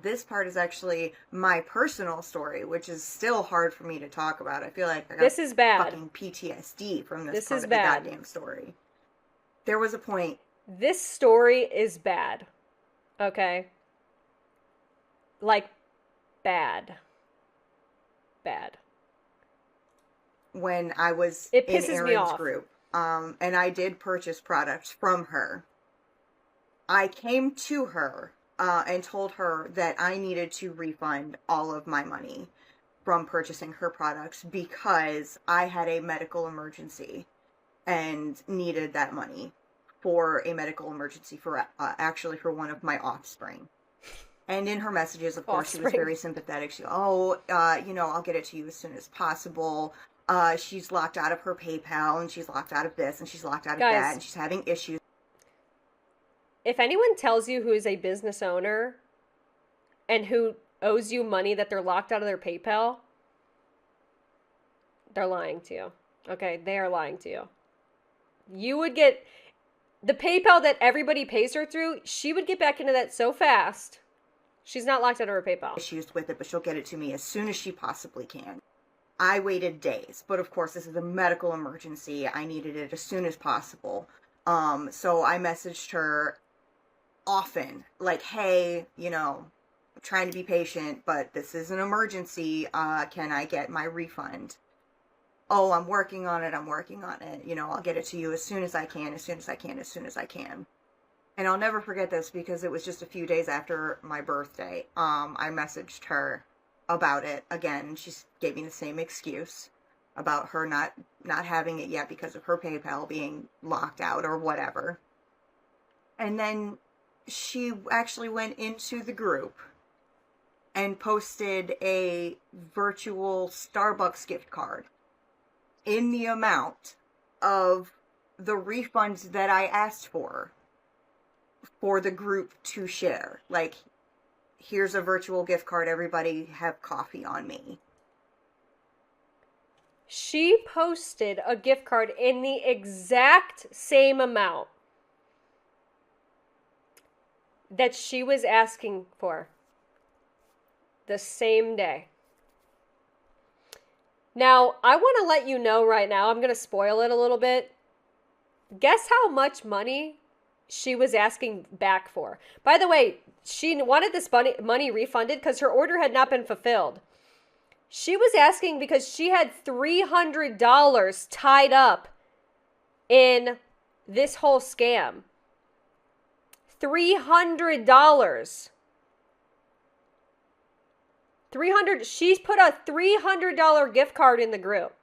This part is actually my personal story, which is still hard for me to talk about. I feel like I got This is bad. fucking PTSD from this This part is of bad. the goddamn story. There was a point. This story is bad. Okay? Like, bad. Bad. When I was It in pisses me Erin's off. group, and I did purchase products from her. I came to her and told her that I needed to refund all of my money from purchasing her products because I had a medical emergency and needed that money for a medical emergency for actually for one of my offspring. And in her messages, of course, she was very sympathetic. She, you know, I'll get it to you as soon as possible. She's locked out of her PayPal, and she's locked out of this, and she's locked out of that, and she's having issues. If anyone tells you who is a business owner and who owes you money that they're locked out of their PayPal, they're lying to you. Okay, they are lying to you. You would get the PayPal that everybody pays her through, she would get back into that so fast. She's not locked out of her PayPal. Issues with it, but she'll get it to me as soon as she possibly can. I waited days, but of course this is a medical emergency. I needed it as soon as possible. So I messaged her often, like, hey, you know, I'm trying to be patient, but this is an emergency. Can I get my refund? Oh, I'm working on it. You know, I'll get it to you as soon as I can. And I'll never forget this because it was just a few days after my birthday. I messaged her about it again. She gave me the same excuse about her not having it yet because of her PayPal being locked out or whatever. And then she actually went into the group and posted a virtual Starbucks gift card in the amount of the refunds that I asked for the group to share. Like, here's a virtual gift card, everybody have coffee on me. She posted a gift card in the exact same amount that she was asking for the same day. Now, I want to let you know right now, I'm going to spoil it a little bit. Guess how much money she was asking back for? By the way, she wanted this money refunded because her order had not been fulfilled. She was asking because she had $300 tied up in this whole scam. $300. She's put a $300 gift card in the group.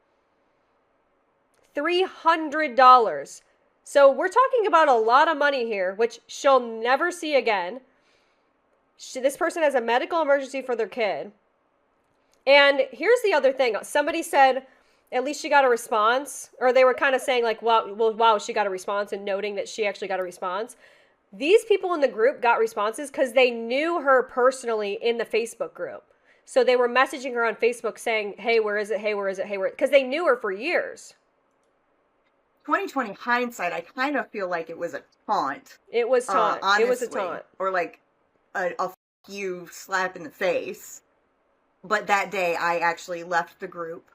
$300. So we're talking about a lot of money here, which she'll never see again. This person has a medical emergency for their kid. And here's the other thing. Somebody said, at least she got a response. Or they were kind of saying like, wow, she got a response, and noting that she actually got a response. These people in the group got responses because they knew her personally in the Facebook group. So they were messaging her on Facebook saying, hey, where is it? Hey, where is it? Hey, where? Because they knew her for years. 2020 hindsight, I kind of feel like it was a taunt. It was taunt. Honestly, it was a taunt. Or like a you slap in the face. But that day I actually left the group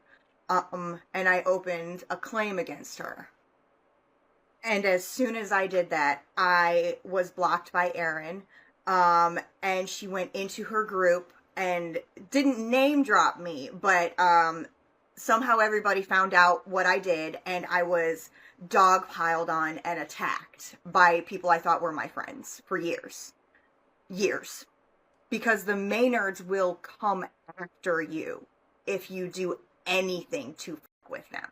and I opened a claim against her. And as soon as I did that, I was blocked by Erin. And she went into her group and didn't name drop me, but somehow everybody found out what I did, and I was dogpiled on and attacked by people I thought were my friends for years. Years. Because the Maynards will come after you if you do anything to fuck with them.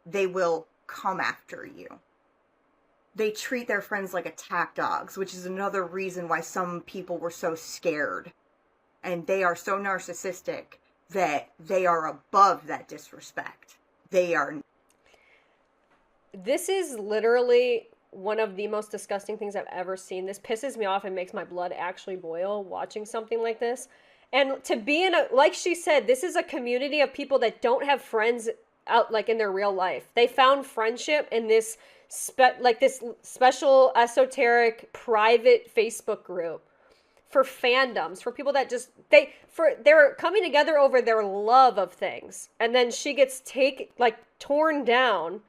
They will come after you. They treat their friends like attack dogs, which is another reason why some people were so scared. And they are so narcissistic that they are above that disrespect. They are. This is literally one of the most disgusting things I've ever seen. This pisses me off and makes my blood actually boil watching something like this. And to be in a, like she said, this is a community of people that don't have friends out like in their real life. They found friendship in this this special esoteric private Facebook group for fandoms, for people that just they're coming together over their love of things. And then she gets torn down.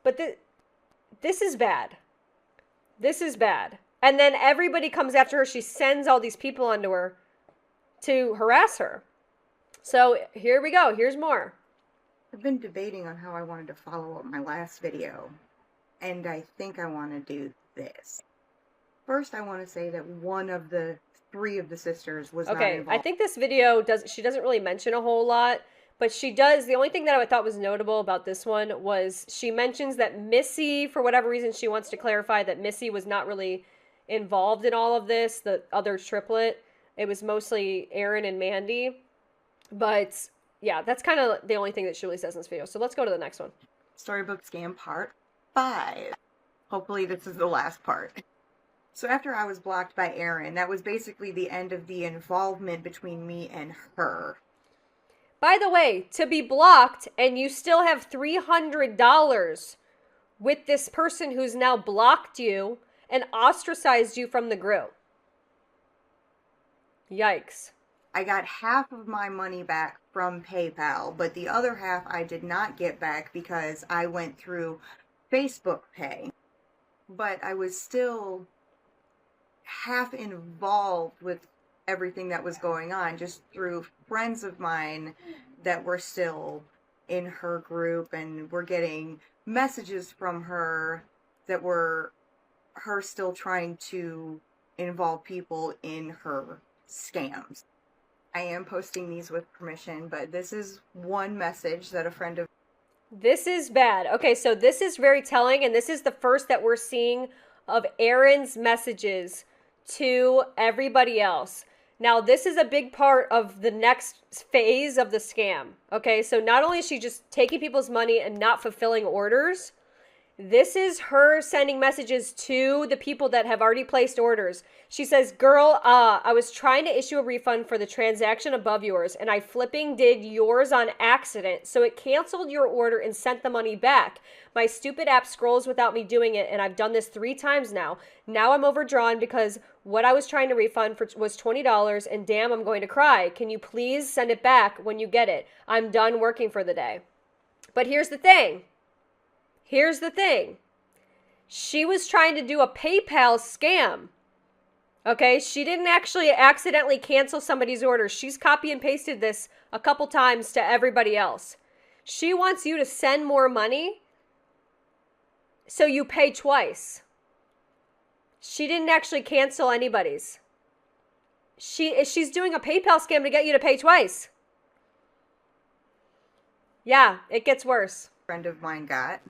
But this is bad. This is bad. And then everybody comes after her. She sends all these people onto her to harass her. So here we go. Here's more. I've been debating on how I wanted to follow up my last video, and I think I want to do this. First, I want to say that one of the three of the sisters was not involved. I think this video she doesn't really mention a whole lot, but she does. The only thing that I thought was notable about this one was she mentions that Missy, for whatever reason, she wants to clarify that Missy was not really involved in all of this, the other triplet. It was mostly Aaron and Mandy. But yeah, that's kind of the only thing that she really says in this video. So let's go to the next one. Storybook Scam Part 5. Hopefully this is the last part. So after I was blocked by Aaron, that was basically the end of the involvement between me and her. By the way, to be blocked and you still have $300 with this person who's now blocked you and ostracized you from the group. Yikes. I got half of my money back from PayPal, but the other half I did not get back because I went through Facebook Pay. But I was still half involved with everything that was going on, just through friends of mine that were still in her group, and were getting messages from her that were her still trying to involve people in her scams. I am posting these with permission, but this is one message that a friend of... This is bad. Okay, so this is very telling, and this is the first that we're seeing of Aaron's messages to everybody else. Now, this is a big part of the next phase of the scam. Okay, so not only is she just taking people's money and not fulfilling orders, this is her sending messages to the people that have already placed orders. She says, girl, I was trying to issue a refund for the transaction above yours, and I flipping did yours on accident, so it canceled your order and sent the money back. My stupid app scrolls without me doing it, and I've done this 3 times now. Now I'm overdrawn because what I was trying to refund for was $20, and damn, I'm going to cry. Can you please send it back when you get it? I'm done working for the day. But here's the thing. Here's the thing. She was trying to do a PayPal scam. Okay, she didn't actually accidentally cancel somebody's order. She's copy and pasted this a couple times to everybody else. She wants you to send more money so you pay twice. She didn't actually cancel anybody's. She's doing a PayPal scam to get you to pay twice. Yeah, it gets worse. Friend of mine got.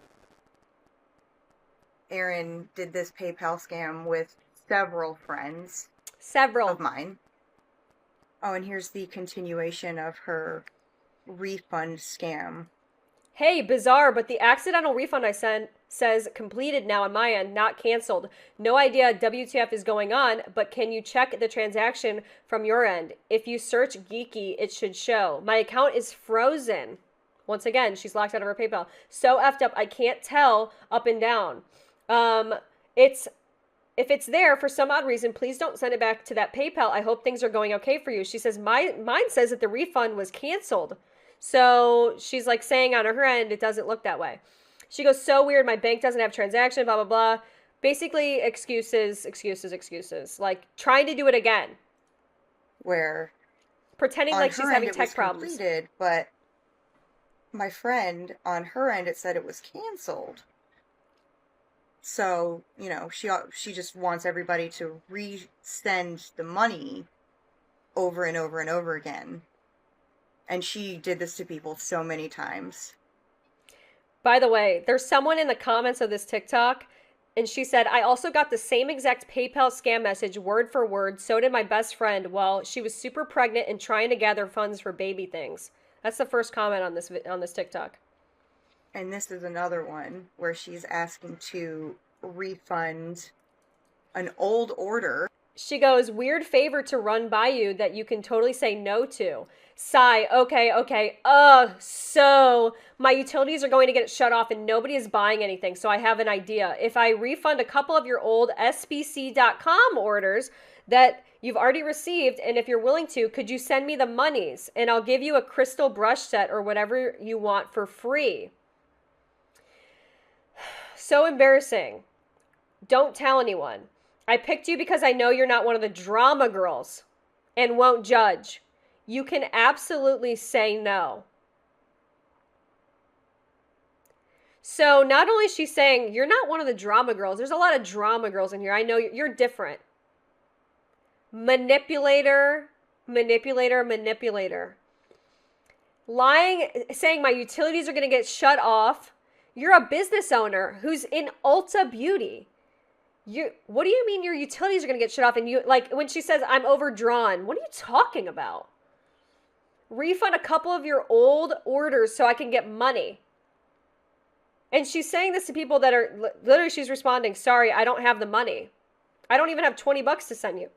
Aaron did this PayPal scam with several friends. Several. Of mine. Oh, and here's the continuation of her refund scam. Hey, bizarre, but the accidental refund I sent says completed now on my end, not canceled. No idea WTF is going on, but can you check the transaction from your end? If you search Kiki, it should show. My account is frozen. Once again, she's locked out of her PayPal. So effed up, I can't tell up and down. If it's there for some odd reason, please don't send it back to that PayPal. I hope things are going okay for you. She says, mine says that the refund was canceled. So she's like saying on her end, it doesn't look that way. She goes, so weird. My bank doesn't have transaction, blah, blah, blah. Basically excuses, excuses, excuses. Like trying to do it again. Where pretending on like she's her end having it tech was problems. completed, but my friend on her end, it said it was canceled. So, you know, she just wants everybody to resend the money over and over and over again. And she did this to people so many times. By the way, there's someone in the comments of this TikTok, and she said, I also got the same exact PayPal scam message word for word. So did my best friend while she was super pregnant and trying to gather funds for baby things. That's the first comment on this TikTok. And this is another one where she's asking to refund an old order. She goes, weird favor to run by you that you can totally say no to. Sigh, okay. So my utilities are going to get shut off and nobody is buying anything. So I have an idea. If I refund a couple of your old SBC.com orders that you've already received, and if you're willing to, could you send me the monies? And I'll give you a crystal brush set or whatever you want for free. So embarrassing. Don't tell anyone. I picked you because I know you're not one of the drama girls and won't judge. You can absolutely say no. So not only is she saying you're not one of the drama girls, there's a lot of drama girls in here. I know you're different. Manipulator. Lying, saying my utilities are going to get shut off. You're a business owner who's in Ulta Beauty. What do you mean your utilities are going to get shut off? And you, like, when she says I'm overdrawn, what are you talking about? Refund a couple of your old orders so I can get money. And she's saying this to people that are, literally she's responding, sorry, I don't have the money. I don't even have $20 to send you.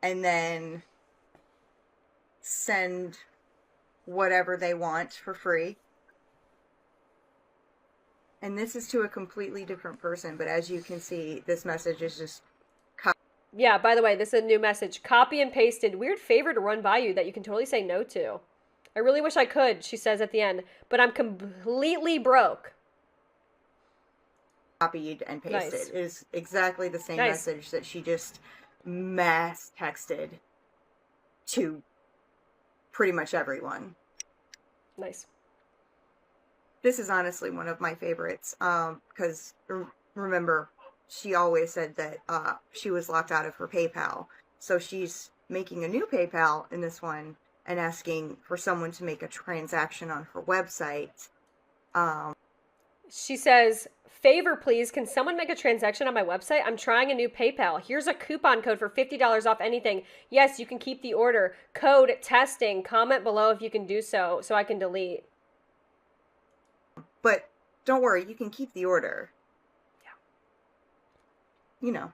And then send whatever they want for free. And this is to a completely different person, but as you can see, this message is just yeah, by the way, this is a new message. Copy and pasted. Weird favor to run by you that you can totally say no to. I really wish I could, she says at the end, but I'm completely broke. Copied and pasted. Nice. It is exactly the same message that she just mass texted to pretty much everyone. Nice. This is honestly one of my favorites, because remember, she always said that she was locked out of her PayPal. So she's making a new PayPal in this one and asking for someone to make a transaction on her website. She says, favor please, can someone make a transaction on my website? I'm trying a new PayPal. Here's a coupon code for $50 off anything. Yes, you can keep the order. Code testing. Comment below if you can do so I can delete. But don't worry, you can keep the order. Yeah. You know.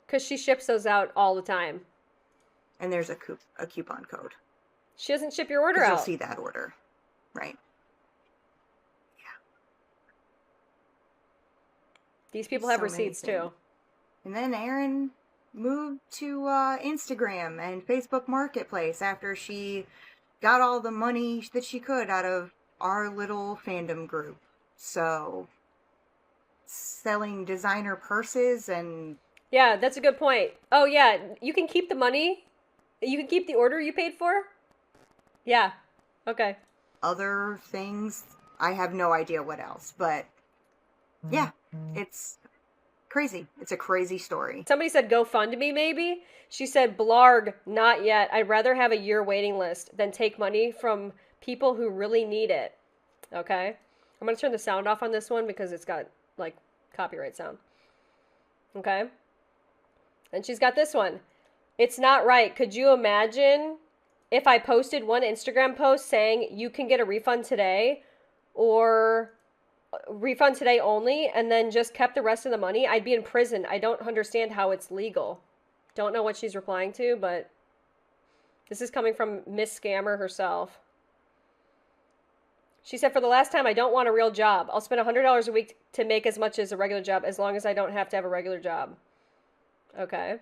Because she ships those out all the time. And there's a coupon code. She doesn't ship your order out. You'll see that order. Right. Yeah. These people have receipts too. And then Erin moved to Instagram and Facebook Marketplace after she got all the money that she could out of our little fandom group. So, selling designer purses and... Yeah, that's a good point. Oh yeah, you can keep the money. You can keep the order you paid for? Yeah. Okay. Other things. I have no idea what else, but yeah, it's crazy. It's a crazy story. Somebody said GoFundMe maybe. She said blarg, not yet. I'd rather have a year waiting list than take money from people who really need it. Okay? I'm going to turn the sound off on this one because it's got, like, copyright sound. Okay? And she's got this one. It's not right. Could you imagine if I posted one Instagram post saying you can get a refund today or refund today only and then just kept the rest of the money? I'd be in prison. I don't understand how it's legal. Don't know what she's replying to, but this is coming from Miss Scammer herself. She said, for the last time, I don't want a real job. I'll spend $100 a week to make as much as a regular job as long as I don't have to have a regular job. Okay.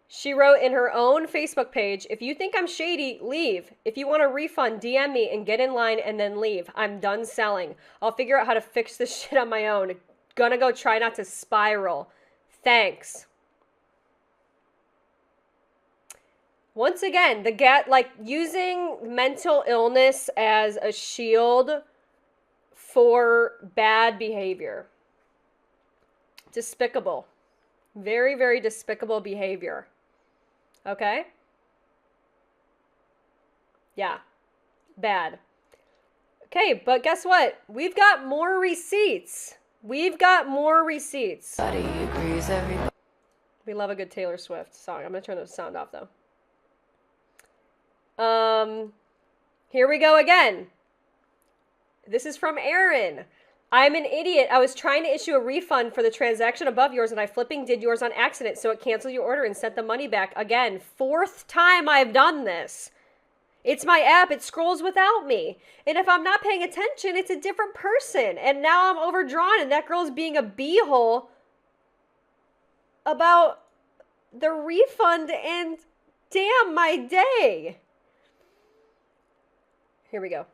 She wrote in her own Facebook page, if you think I'm shady, leave. If you want a refund, DM me and get in line and then leave. I'm done selling. I'll figure out how to fix this shit on my own. Gonna go try not to spiral. Thanks. Once again, like using mental illness as a shield for bad behavior. Despicable. Very, very despicable behavior. Okay? Yeah. Bad. Okay, but guess what? We've got more receipts. We've got more receipts. We love a good Taylor Swift song. I'm going to turn the sound off, though. Here we go again. This is from Aaron. I'm an idiot. I was trying to issue a refund for the transaction above yours, and I flipping did yours on accident, so it canceled your order and sent the money back. Again, 4th time I've done this. It's my app. It scrolls without me. And if I'm not paying attention, it's a different person. And now I'm overdrawn, and that girl's being a beehole about the refund, and damn my day. Here we go.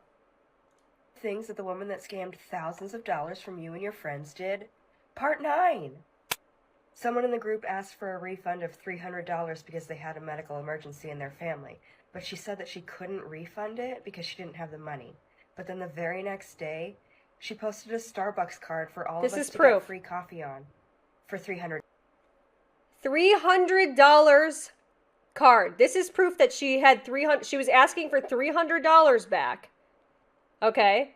Things that the woman that scammed thousands of dollars from you and your friends did. Part 9. Someone in the group asked for a refund of $300 because they had a medical emergency in their family, but she said that she couldn't refund it because she didn't have the money. But then the very next day, she posted a Starbucks card for all of us to get free coffee on for $300. $300 card. This is proof that she had she was asking for $300 back. Okay.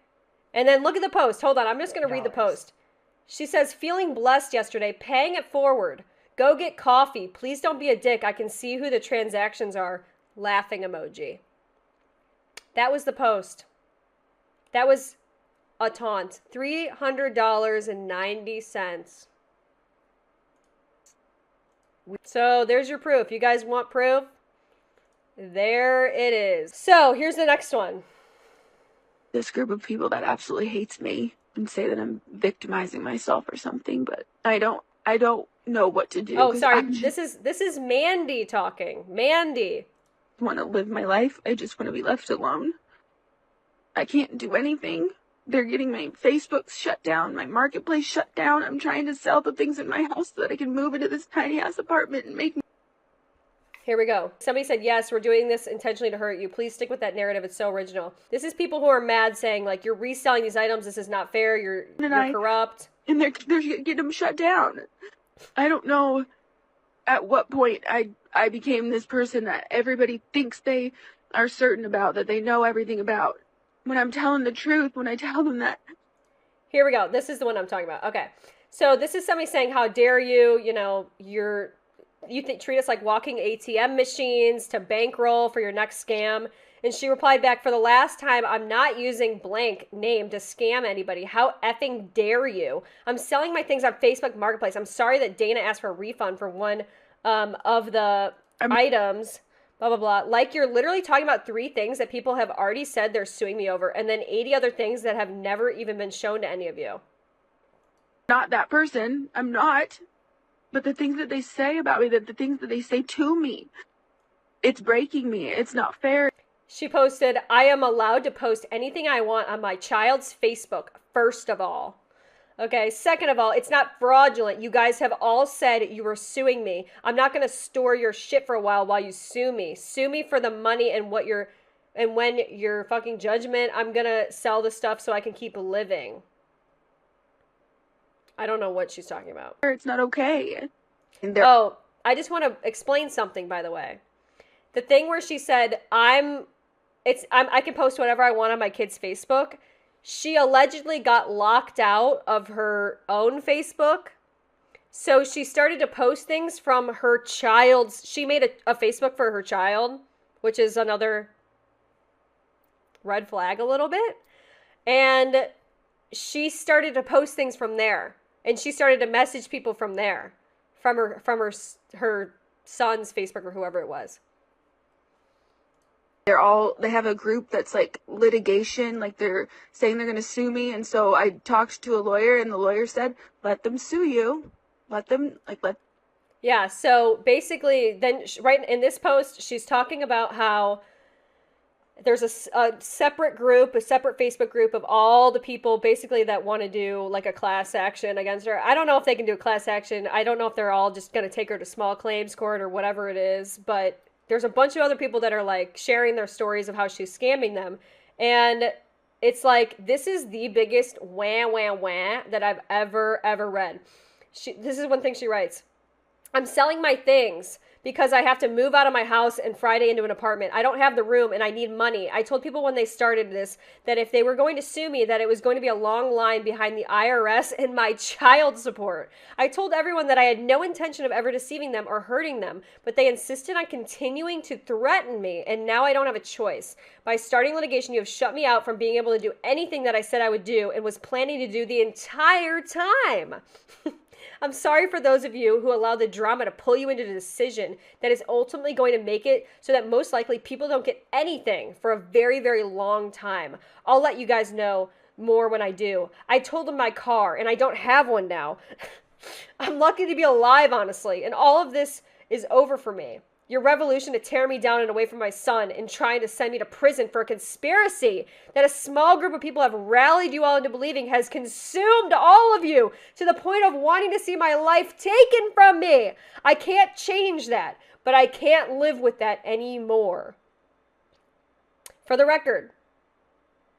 And then look at the post. Hold on. I'm just going to read the post. She says, feeling blessed yesterday, paying it forward. Go get coffee. Please don't be a dick. I can see who the transactions are. Laughing emoji. That was the post. That was a taunt. $300.90. So there's your proof. You guys want proof? There it is. So here's the next one. This group of people that absolutely hates me and say that I'm victimizing myself or something, but I don't know what to do. Oh, sorry. This is Mandy talking. Mandy. I want to live my life. I just want to be left alone. I can't do anything. They're getting my Facebook shut down, my marketplace shut down. I'm trying to sell the things in my house so that I can move into this tiny ass apartment and make. Here we go. Somebody said, yes, we're doing this intentionally to hurt you. Please stick with that narrative. It's so original. This is people who are mad saying, like, you're reselling these items. This is not fair. You're corrupt. And they're getting them shut down. I don't know at what point I became this person that everybody thinks they are certain about, that they know everything about. When I'm telling the truth, when I tell them that. Here we go. This is the one I'm talking about. Okay. So this is somebody saying, how dare you, treat us like walking ATM machines to bankroll for your next scam. And she replied back, for the last time, I'm not using blank name to scam anybody. How effing dare you? I'm selling my things on Facebook Marketplace. I'm sorry that Dana asked for a refund for one of the items. Blah, blah, blah. Like, you're literally talking about 3 things that people have already said they're suing me over, and then 80 other things that have never even been shown to any of you. Not that person. I'm not. But the things that they say about me, the things that they say to me, it's breaking me. It's not fair. She posted, I am allowed to post anything I want on my child's Facebook, first of all. Okay, second of all, it's not fraudulent. You guys have all said you were suing me. I'm not going to store your shit for a while you sue me. Sue me for the money and when your fucking judgment, I'm going to sell the stuff so I can keep living. I don't know what she's talking about. It's not okay. Oh, I just want to explain something, by the way. The thing where she said, I can post whatever I want on my kid's Facebook. She allegedly got locked out of her own Facebook. So she started to post things from her child's. She made a Facebook for her child, which is another red flag a little bit. And she started to post things from there. And she started to message people from there. From her son's Facebook or whoever it was. They have a group that's like litigation, like they're saying they're going to sue me. And so I talked to a lawyer and the lawyer said, let them sue you. Yeah. So basically then right in this post, she's talking about how there's a separate group, a separate Facebook group of all the people basically that want to do like a class action against her. I don't know if they can do a class action. I don't know if they're all just going to take her to small claims court or whatever it is, but there's a bunch of other people that are like sharing their stories of how she's scamming them. And it's like, this is the biggest wah, wah, wah that I've ever read. This is one thing she writes. I'm selling my things because I have to move out of my house and Friday into an apartment. I don't have the room and I need money. I told people when they started this that if they were going to sue me, that it was going to be a long line behind the IRS and my child support. I told everyone that I had no intention of ever deceiving them or hurting them, but they insisted on continuing to threaten me, and now I don't have a choice. By starting litigation, you have shut me out from being able to do anything that I said I would do and was planning to do the entire time. I'm sorry for those of you who allow the drama to pull you into a decision that is ultimately going to make it so that most likely people don't get anything for a very, very long time. I'll let you guys know more when I do. I told them my car, and I don't have one now. I'm lucky to be alive, honestly, and all of this is over for me. Your revolution to tear me down and away from my son and trying to send me to prison for a conspiracy that a small group of people have rallied you all into believing has consumed all of you to the point of wanting to see my life taken from me. I can't change that, but I can't live with that anymore. For the record,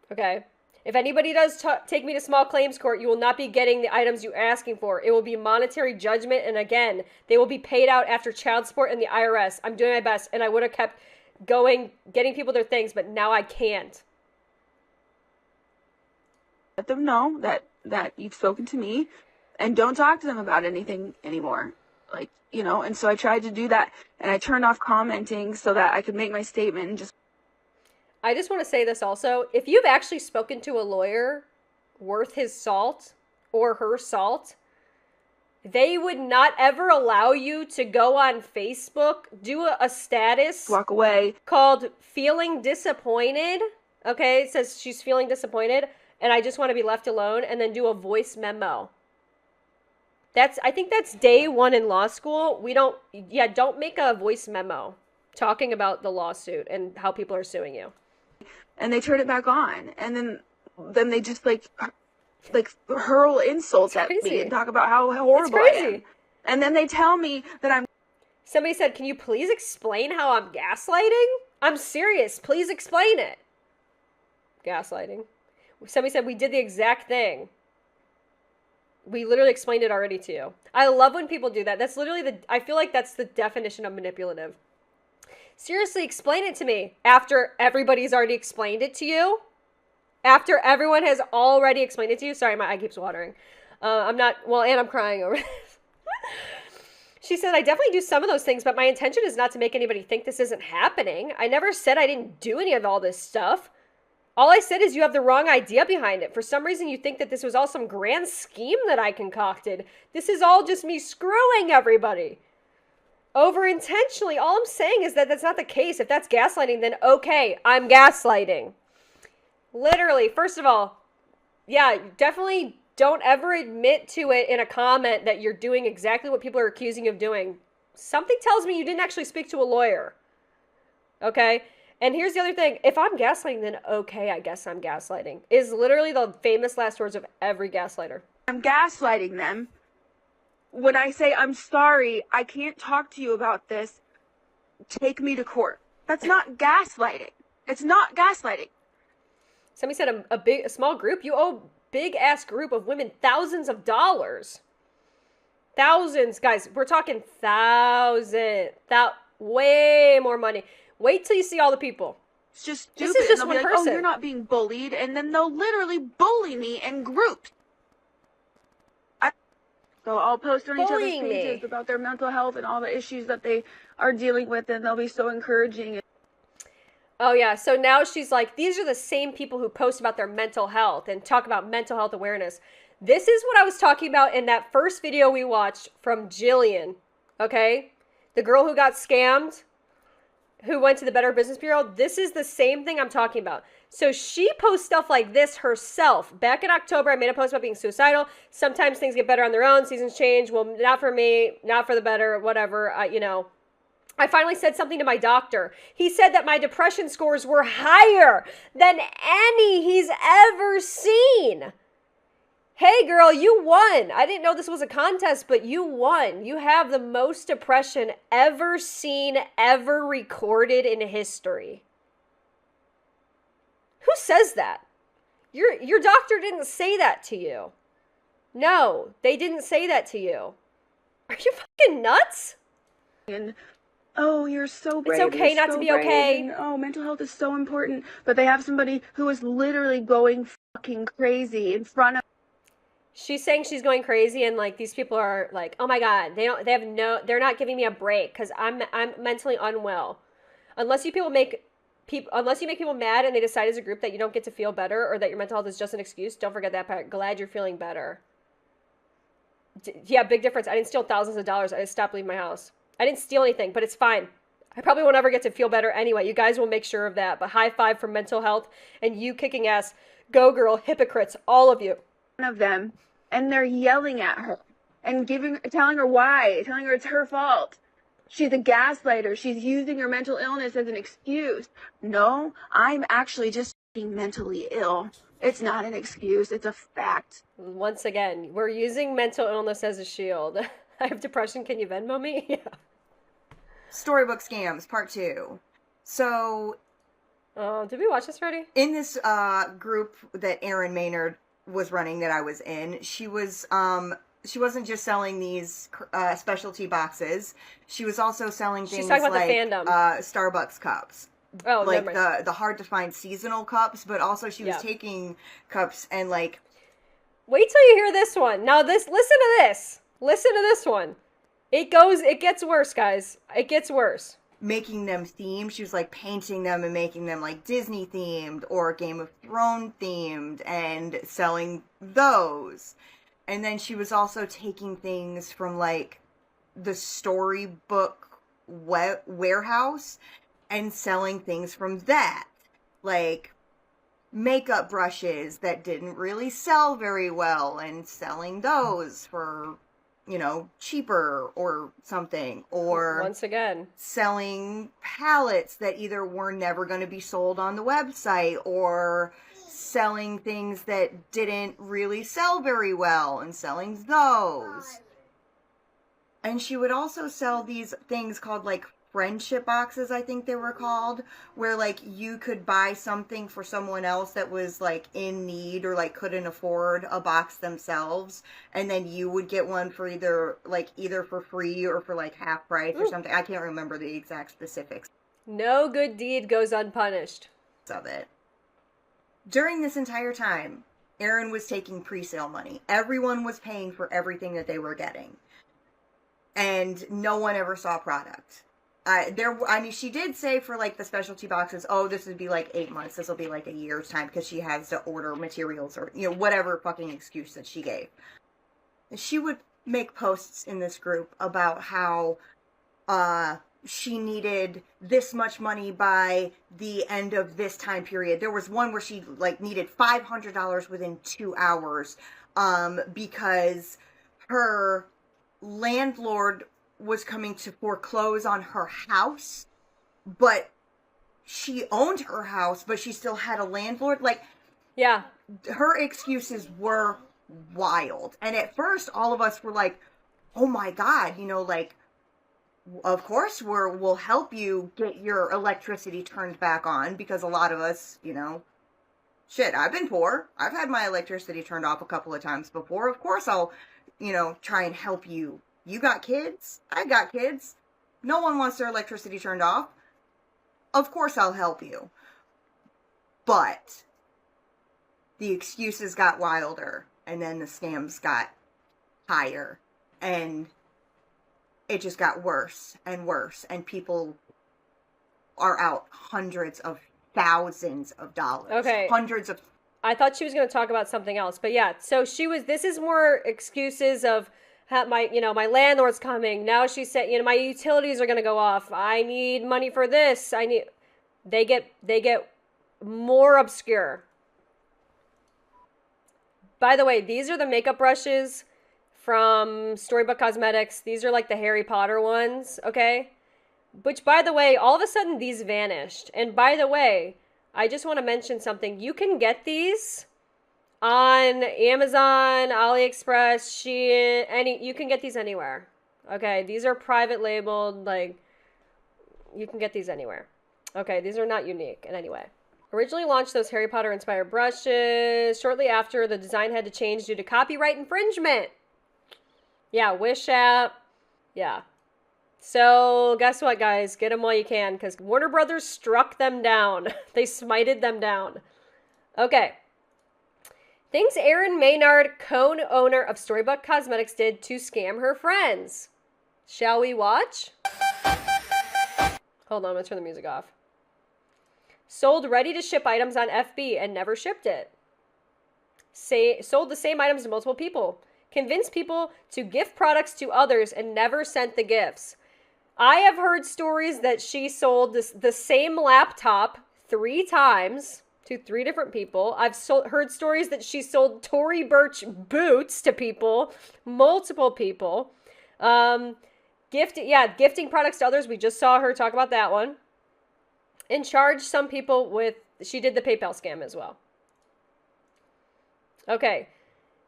okay? If anybody does take me to small claims court, you will not be getting the items you're asking for. It will be monetary judgment, and again, they will be paid out after child support and the IRS. I'm doing my best, and I would have kept going, getting people their things, but now I can't. Let them know that you've spoken to me, and don't talk to them about anything anymore. Like, you know, and so I tried to do that, and I turned off commenting so that I could make my statement and just... I just want to say this also. If you've actually spoken to a lawyer worth his salt or her salt, they would not ever allow you to go on Facebook, do a status, walk away, called feeling disappointed. Okay, it says she's feeling disappointed and I just want to be left alone, and then do a voice memo. I think that's day one in law school. Don't make a voice memo talking about the lawsuit and how people are suing you. And they turn it back on, and then they just like hurl insults at me and talk about how horrible I am. And then they tell me that I'm... Somebody said, can you please explain how I'm gaslighting? I'm serious. Please explain it. Gaslighting. Somebody said, we did the exact thing. We literally explained it already to you. I love when people do that. That's literally I feel like that's the definition of manipulative. Seriously, explain it to me. After everybody's already explained it to you? After everyone has already explained it to you? Sorry, my eye keeps watering. And I'm crying over this. She said, I definitely do some of those things, but my intention is not to make anybody think this isn't happening. I never said I didn't do any of all this stuff. All I said is you have the wrong idea behind it. For some reason, you think that this was all some grand scheme that I concocted. This is all just me screwing everybody over intentionally. All I'm saying is that that's not the case. If that's gaslighting, then okay, I'm gaslighting. Literally, first of all, yeah, definitely don't ever admit to it in a comment that you're doing exactly what people are accusing you of doing. Something tells me you didn't actually speak to a lawyer. Okay? And here's the other thing. If I'm gaslighting, then okay, I guess I'm gaslighting. Is literally the famous last words of every gaslighter. I'm gaslighting them. When I say, I'm sorry, I can't talk to you about this, take me to court. That's not gaslighting. It's not gaslighting. Somebody said a small group? You owe big ass group of women thousands of dollars. Thousands, guys. We're talking thousands. Way more money. Wait till you see all the people. It's just stupid. This is just one person. Oh, you're not being bullied. And then they'll literally bully me in groups. So I'll post on each other's pages about their mental health and all the issues that they are dealing with, and they'll be so encouraging. Oh, yeah. So now she's like, these are the same people who post about their mental health and talk about mental health awareness. This is what I was talking about in that first video we watched from Jillian, okay? The girl who got scammed, who went to the Better Business Bureau. This is the same thing I'm talking about. So she posts stuff like this herself. Back in October, I made a post about being suicidal. Sometimes things get better on their own. Seasons change. Well, not for me, not for the better, whatever, I finally said something to my doctor. He said that my depression scores were higher than any he's ever seen. Hey girl, you won. I didn't know this was a contest, but you won. You have the most depression ever seen, ever recorded in history. Who says that? Your doctor didn't say that to you. No, they didn't say that to you. Are you fucking nuts? And oh, you're so brave. It's okay you're not so to be brave, okay. And, oh, mental health is so important. But they have somebody who is literally going fucking crazy in front of. She's saying she's going crazy, and like these people are like, oh my god, they're not giving me a break because I'm mentally unwell. Unless you make people mad and they decide as a group that you don't get to feel better or that your mental health is just an excuse, don't forget that part. Glad you're feeling better. Yeah, big difference. I didn't steal thousands of dollars. I just stopped leaving my house. I didn't steal anything, but it's fine. I probably won't ever get to feel better anyway. You guys will make sure of that. But high five for mental health and you kicking ass. Go girl, hypocrites, all of you. One of them, and they're yelling at her and telling her why, telling her it's her fault. She's a gaslighter. She's using her mental illness as an excuse. No, I'm actually just being mentally ill. It's not an excuse. It's a fact. Once again, we're using mental illness as a shield. I have depression. Can you Venmo me? Yeah. Storybook scams, part 2. So, did we watch this already? in this group that Erin Maynard was running that I was in, she wasn't just selling these specialty boxes. She was also selling things talking about like the fandom. Starbucks cups. Oh, like never mind. the hard to find seasonal cups, but also she was taking cups and like Wait till you hear this one. Now listen to this. Listen to this one. It gets worse, guys. It gets worse. making them themed. She was like painting them and making them like Disney themed or Game of Thrones themed and selling those. And then she was also taking things from like the storybook warehouse and selling things from that. Like makeup brushes that didn't really sell very well and selling those for, you know, cheaper or something. Or once again, selling palettes that either were never going to be sold on the website or selling things that didn't really sell very well and selling those. And she would also sell these things called like friendship boxes, I think they were called, where like you could buy something for someone else that was like in need or like couldn't afford a box themselves, and then you would get one for either for free or for like half price or something. I can't remember the exact specifics. No good deed goes unpunished. Of it. During this entire time, Erin was taking pre-sale money. Everyone was paying for everything that they were getting. And no one ever saw product. She did say for like the specialty boxes, oh, this would be like 8 months. This will be like a year's time because she has to order materials or, you know, whatever fucking excuse that she gave. She would make posts in this group about how she needed this much money by the end of this time period. There was one where she like needed $500 within 2 hours because her landlord was coming to foreclose on her house, but she owned her house, but she still had a landlord. Like, yeah, her excuses were wild. And at first, all of us were like, oh my God, you know, like, of course we'll help you get your electricity turned back on, because a lot of us, you know, shit, I've been poor. I've had my electricity turned off a couple of times before. Of course I'll, you know, try and help you. You got kids? I got kids. No one wants their electricity turned off. Of course I'll help you. But the excuses got wilder, and then the scams got higher, and it just got worse and worse, and people are out hundreds of thousands of dollars. Okay. Hundreds of... I thought she was going to talk about something else, but yeah, so this is more excuses of my landlord's coming. Now she said, my utilities are going to go off. I need money for this. They get more obscure. By the way, these are the makeup brushes from Storybook Cosmetics. These are like the Harry Potter ones, okay? Which, by the way, all of a sudden these vanished. And by the way, I just want to mention something. You can get these on Amazon, AliExpress, Shein, you can get these anywhere. Okay, these are private labeled, like, you can get these anywhere. Okay, these are not unique in any way. Originally launched those Harry Potter inspired brushes. Shortly after, the design had to change due to copyright infringement. Yeah, Wish app. Yeah. So, guess what, guys? Get them while you can, because Warner Brothers struck them down. They smited them down. Okay. Things Erin Maynard, co-owner of Storybook Cosmetics, did to scam her friends. Shall we watch? Hold on, I'm going to turn the music off. Sold ready-to-ship items on FB and never shipped it. Sold the same items to multiple people. Convinced people to gift products to others and never sent the gifts. I have heard stories that she sold the same laptop 3 times to 3 different people. I've heard stories that she sold Tory Burch boots to people, multiple people. Gifting products to others. We just saw her talk about that one. And charged some people with, she did the PayPal scam as well. Okay.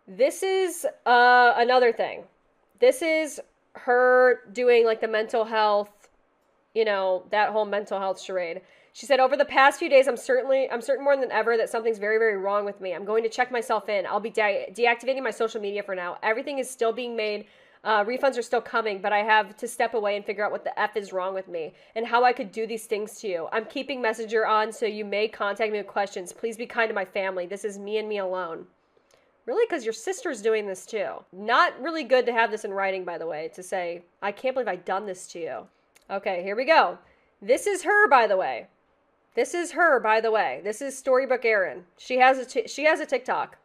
This is another thing. This is her doing like the mental health, that whole mental health charade. She said, over the past few days, I'm certain more than ever that something's very, very wrong with me. I'm going to check myself in. I'll be deactivating my social media for now. Everything is still being made. Refunds are still coming, but I have to step away and figure out what the F is wrong with me and how I could do these things to you. I'm keeping Messenger on, so you may contact me with questions. Please be kind to my family. This is me and me alone. Really? Because your sister's doing this too. Not really good to have this in writing, by the way, to say, I can't believe I've done this to you. Okay, here we go. This is her, by the way. This is Storybook Erin. She has a TikTok.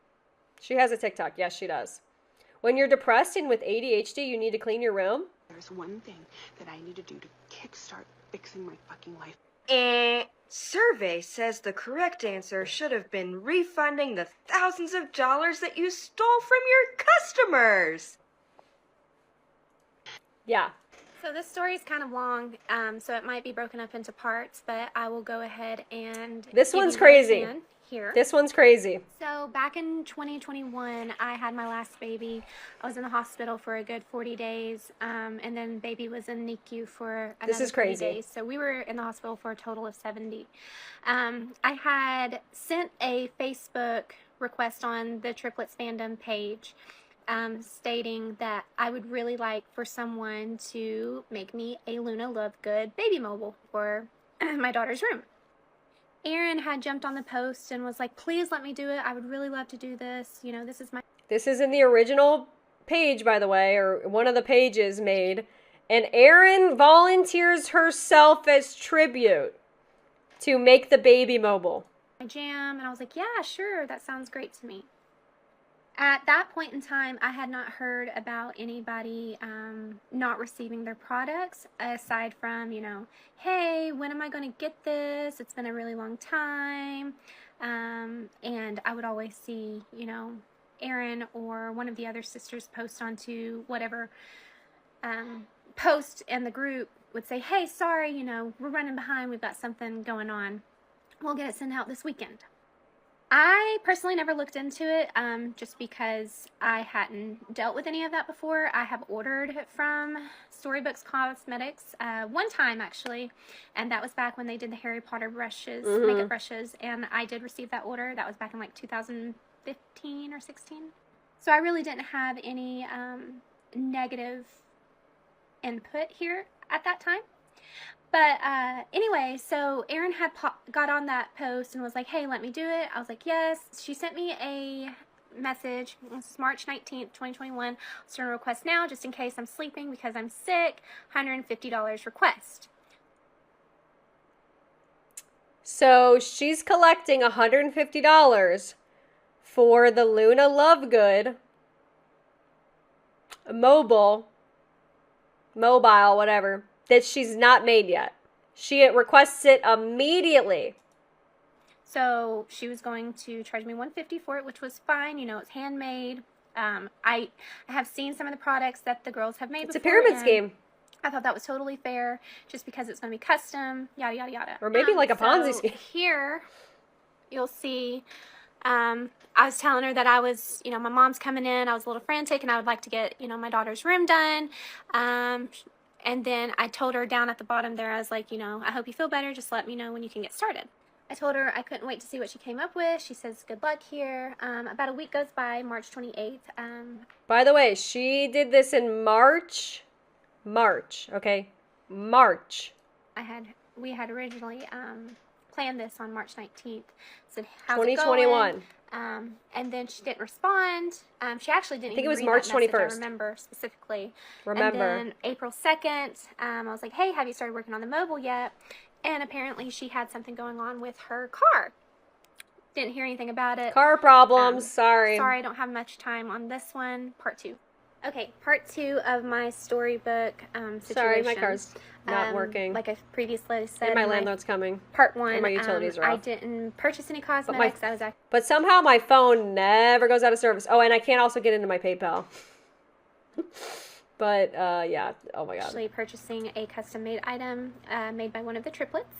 She has a TikTok. Yes, she does. When you're depressed and with ADHD, you need to clean your room. There's one thing that I need to do to kickstart fixing my fucking life. Survey says the correct answer should have been refunding the thousands of dollars that you stole from your customers. Yeah. So this story is kind of long, so it might be broken up into parts, but I will go ahead and... This one's crazy. Here. This one's crazy. So back in 2021, I had my last baby. I was in the hospital for a good 40 days, and then baby was in NICU for another 40 days. So we were in the hospital for a total of 70. I had sent a Facebook request on the Triplets fandom page, stating that I would really like for someone to make me a Luna Lovegood baby mobile for my daughter's room. Erin had jumped on the post and was like, please let me do it. I would really love to do this. This is my... This is in the original page, by the way, or one of the pages made. And Erin volunteers herself as tribute to make the baby mobile. My jam, and I was like, yeah, sure. That sounds great to me. At that point in time, I had not heard about anybody not receiving their products, aside from, hey, when am I going to get this? It's been a really long time. And I would always see, Erin or one of the other sisters post onto whatever post in the group would say, hey, sorry, we're running behind. We've got something going on. We'll get it sent out this weekend. I personally never looked into it, just because I hadn't dealt with any of that before. I have ordered from Storybooks Cosmetics one time, actually, and that was back when they did the Harry Potter brushes, makeup brushes, and I did receive that order. That was back in like 2015 or 16. So I really didn't have any negative input here at that time. But anyway, so Erin had got on that post and was like, hey, let me do it. I was like, yes. She sent me a message. This is March 19th, 2021. Starting a request now just in case I'm sleeping because I'm sick. $150 request. So she's collecting $150 for the Luna Lovegood mobile, whatever, that she's not made yet. She requests it immediately. So she was going to charge me $150 for it, which was fine. It's handmade. I have seen some of the products that the girls have made before. It's a pyramid scheme. I thought that was totally fair, just because it's going to be custom, yada, yada, yada. Or maybe like a Ponzi scheme. Here, you'll see I was telling her that I was, my mom's coming in. I was a little frantic and I would like to get, my daughter's room done. And then I told her down at the bottom there, I was like, I hope you feel better. Just let me know when you can get started. I told her I couldn't wait to see what she came up with. She says, good luck here. About a week goes by, March 28th. By the way, she did this in March, okay? March. We had originally planned this on March 19th. Said, how's 2021. it going? And then she didn't respond. She actually didn't. I think even it was read March that message, 21st. I remember specifically. Remember. And then April 2nd, I was like, hey, have you started working on the mobile yet? And apparently she had something going on with her car. Didn't hear anything about it. Car problems, sorry. Sorry, I don't have much time on this one. Part 2. Okay, part 2 of my storybook situation. Sorry, my car's not working. Like I previously said. And my landlord's coming. Part 1. And my utilities are I off. didn't purchase any cosmetics. But somehow my phone never goes out of service. Oh, and I can't also get into my PayPal. But, yeah. Oh, my God. Actually purchasing a custom-made item made by one of the triplets.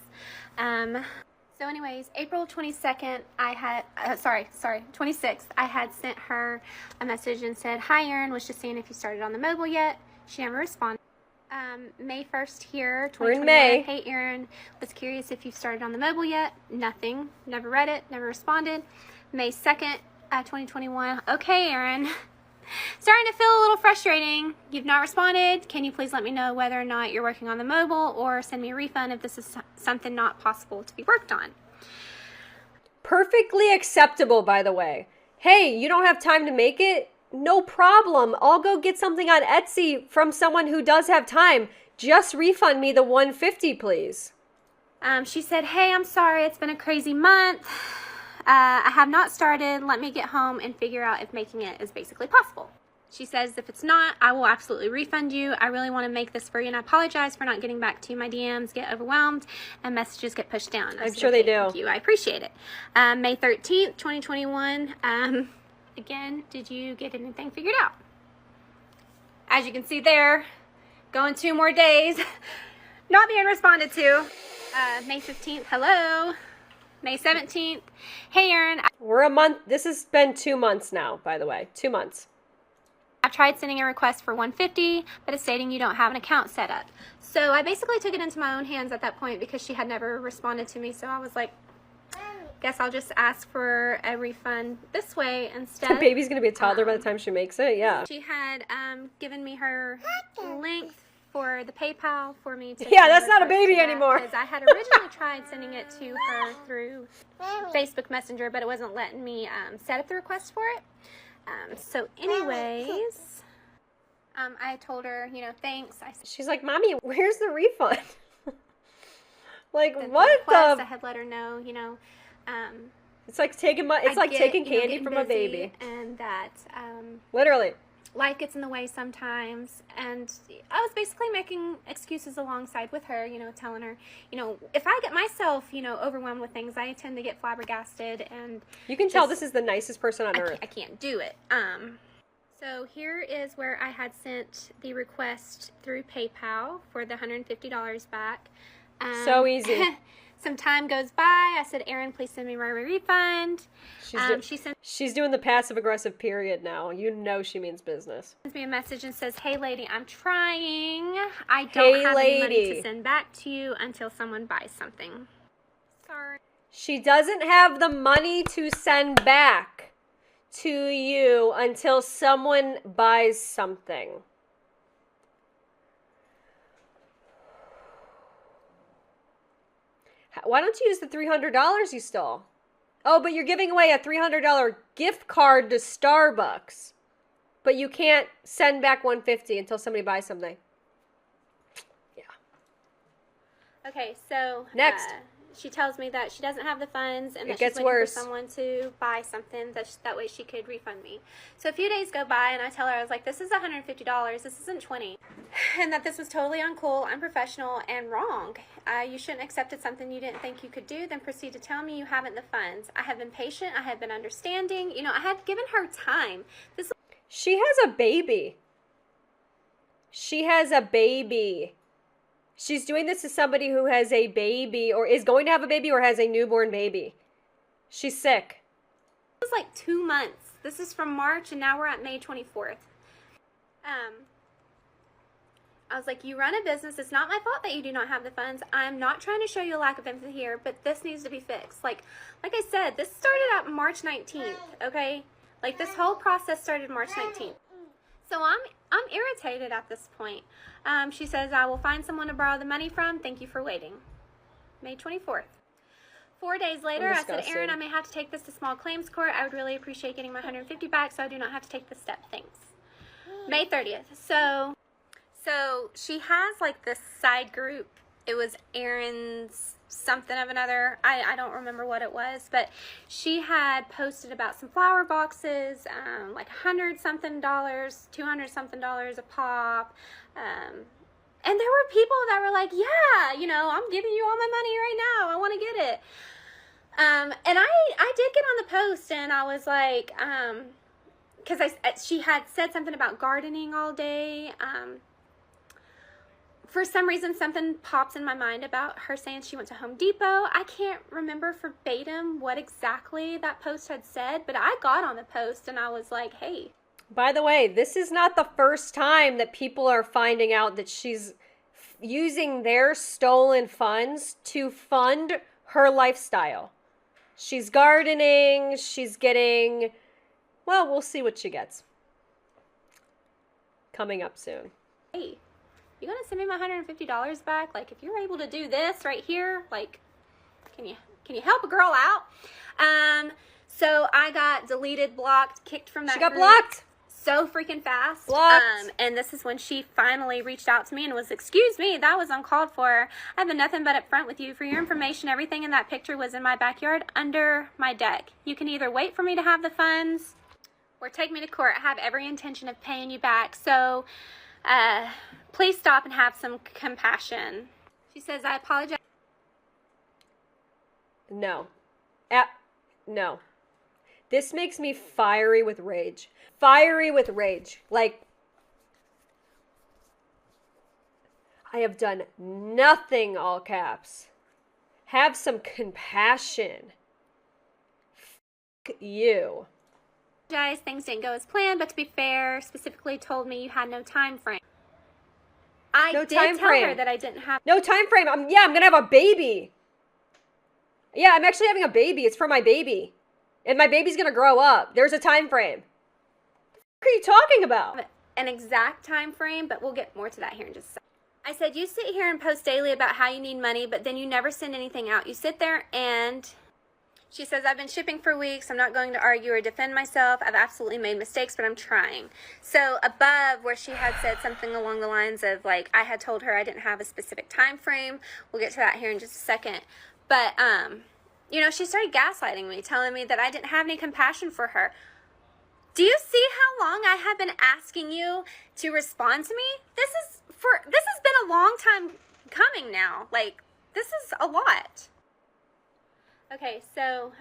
So anyways, April 22nd, 26th, I had sent her a message and said, hi, Erin, was just seeing if you started on the mobile yet. She never responded. May 1st here, 2021. We're in May. Hey, Erin, was curious if you've started on the mobile yet. Nothing. Never read it. Never responded. May 2nd, 2021. Okay, Erin. Starting to feel a little frustrating. You've not responded. Can you please let me know whether or not you're working on the mobile or send me a refund if this is something not possible to be worked on? Perfectly acceptable, by the way. Hey, you don't have time to make it? No problem. I'll go get something on Etsy from someone who does have time. Just refund me the $150, please. She said, hey, I'm sorry. It's been a crazy month. I have not started. Let me get home and figure out if making it is basically possible. She says, if it's not, I will absolutely refund you. I really want to make this for you, and I apologize for not getting back to you. My DMs get overwhelmed, and messages get pushed down. I'm sure they do. Thank you. I appreciate it. May 13th, 2021. Again, did you get anything figured out? As you can see there, going 2 more days, not being responded to. May 15th, hello. May 17th. Hey, Erin. We're a month. This has been 2 months now, by the way. 2 months. I've tried sending a request for $150, but it's stating you don't have an account set up. So I basically took it into my own hands at that point because she had never responded to me. So I was like, guess I'll just ask for a refund this way instead. The baby's going to be a toddler by the time she makes it, yeah. She had given me her link for the PayPal for me to... Yeah, that's not a baby anymore. Because I had originally tried sending it to her through Facebook Messenger, but it wasn't letting me set up the request for it. So anyways, I told her, thanks. She's like, Mommy, where's the refund? Like, the what request, the... I had let her know, It's like taking taking candy from a baby. And that... Literally. life gets in the way sometimes, and I was basically making excuses alongside with her, telling her, if I get myself, overwhelmed with things, I tend to get flabbergasted, and you can tell this is the nicest person on earth. I can't do it. So here is where I had sent the request through PayPal for the $150 back. So easy. Some time goes by. I said, Erin, please send me my refund. She's doing the passive-aggressive period now. You know she means business. Sends me a message and says, hey, lady, I'm trying. I don't have any money to send back to you until someone buys something. Sorry. She doesn't have the money to send back to you until someone buys something. Why don't you use the $300 you stole? Oh, but you're giving away a $300 gift card to Starbucks. But you can't send back $150 until somebody buys something. Yeah. Okay, so next. She tells me that she doesn't have the funds and that she's waiting for someone to buy something that way she could refund me. So a few days go by and I tell her, I was like, this is $150, this isn't $20. And that this was totally uncool, unprofessional, and wrong. You shouldn't have accepted something you didn't think you could do, then proceed to tell me you haven't the funds. I have been patient, I have been understanding. I had given her time. She has a baby. She has a baby. She's doing this to somebody who has a baby or is going to have a baby or has a newborn baby. She's sick. was like 2 months. This is from March, and now we're at May 24th. I was like, you run a business. It's not my fault that you do not have the funds. I'm not trying to show you a lack of empathy here, but this needs to be fixed. Like I said, this started out March 19th, okay? Like, this whole process started March 19th. So I'm irritated at this point. She says, I will find someone to borrow the money from. Thank you for waiting. May 24th. 4 days later, I said, Aaron, I may have to take this to small claims court. I would really appreciate getting my $150 back so I do not have to take this step. Thanks. May 30th. So she has like this side group. It was Aaron's something of another. I don't remember what it was, but she had posted about some flower boxes, like $100-something, $200-something a pop. And there were people that were like, yeah, you know, I'm giving you all my money right now. I want to get it. And I did get on the post, and I was like, because she had said something about gardening all day. For some reason, something pops in my mind about her saying she went to Home Depot. I can't remember verbatim what exactly that post had said, but I got on the post and I was like, hey. By the way, this is not the first time that people are finding out that she's using their stolen funds to fund her lifestyle. She's gardening, she's getting, well, we'll see what she gets. Coming up soon. Hey. You gonna send me my $150 back? Like, if you're able to do this right here, like, can you help a girl out? So I got deleted, blocked, kicked from that She got group blocked so freaking fast. Blocked. And this is when she finally reached out to me and was, excuse me, that was uncalled for. I've been nothing but upfront with you. For your information, everything in that picture was in my backyard under my deck. You can either wait for me to have the funds or take me to court. I have every intention of paying you back. So, please stop and have some compassion. She says, I apologize. No. No. This makes me fiery with rage. Fiery with rage. Like, I have done nothing, all caps. Have some compassion. F you. Things didn't go as planned, but to be fair, specifically told me you had no time frame. I did tell her that I didn't have no time frame. I'm gonna have a baby. Yeah, I'm actually having a baby. It's for my baby, and my baby's gonna grow up. There's a time frame. What are you talking about? An exact time frame, but we'll get more to that here in just a second. I said, you sit here and post daily about how you need money, but then you never send anything out. You sit there and... She says, I've been shipping for weeks. I'm not going to argue or defend myself. I've absolutely made mistakes, but I'm trying. So above where she had said something along the lines of, like, I had told her I didn't have a specific time frame. We'll get to that here in just a second. But, you know, she started gaslighting me, telling me that I didn't have any compassion for her. Do you see how long I have been asking you to respond to me? This has been a long time coming now. Like, this is a lot. Okay, so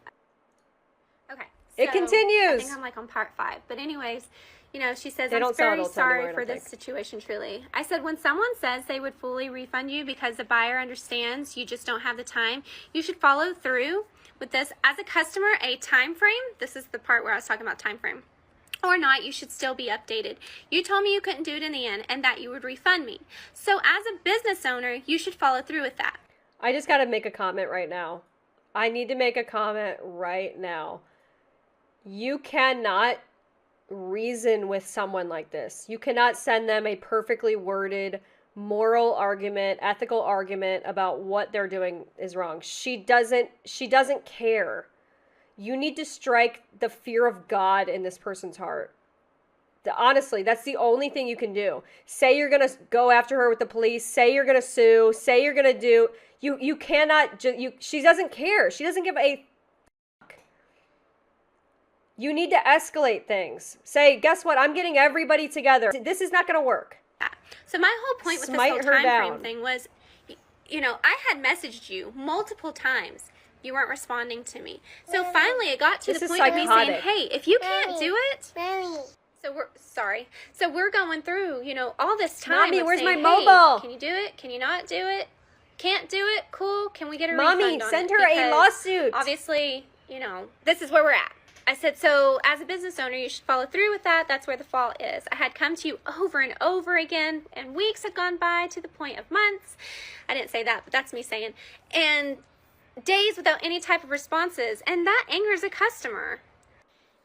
it continues. I think I'm like on part 5. But anyways, you know, she says, I'm very sorry for this situation, truly. I said, when someone says they would fully refund you because the buyer understands you just don't have the time, you should follow through with this. As a customer, a time frame, this is the part where I was talking about time frame, or not, you should still be updated. You told me you couldn't do it in the end and that you would refund me. So as a business owner, you should follow through with that. I just got to make a comment right now. I need to make a comment right now. You cannot reason with someone like this. You cannot send them a perfectly worded moral argument, ethical argument about what they're doing is wrong. She doesn't care. You need to strike the fear of God in this person's heart. Honestly, that's the only thing you can do. Say you're going to go after her with the police. Say you're going to sue. Say you're going to do... You cannot... She doesn't care. She doesn't give a fuck. You need to escalate things. Say, guess what? I'm getting everybody together. This is not going to work. So my whole point with this whole time frame thing was, you know, I had messaged you multiple times. You weren't responding to me. So finally it got to the point of me saying, hey, if you can't do it... So we're going through, you know, all this time. Mommy, where's saying, my mobile? Hey, can you do it? Can you not do it? Can't do it? Cool. Can we get a refund on it? Mommy, send her a lawsuit. Obviously, you know, this is where we're at. I said, so as a business owner, you should follow through with that. That's where the fault is. I had come to you over and over again, and weeks had gone by to the point of months. I didn't say that, but that's me saying. And days without any type of responses, and that angers a customer.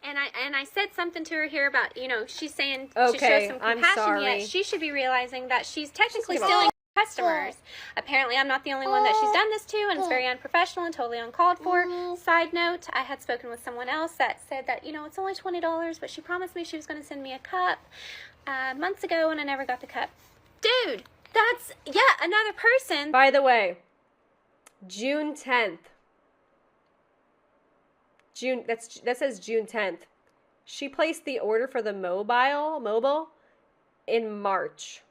And I said something to her here about, you know, she's saying to show some I'm compassion, sorry. yet she should be realizing that she's technically stealing customers. Apparently, I'm not the only one that she's done this to, and it's very unprofessional and totally uncalled for. Side note, I had spoken with someone else that said that, you know, it's only $20, but she promised me she was going to send me a cup months ago, and I never got the cup. Dude, that's yet another person. By the way, June 10th. That says June 10th. She placed the order for the mobile in March.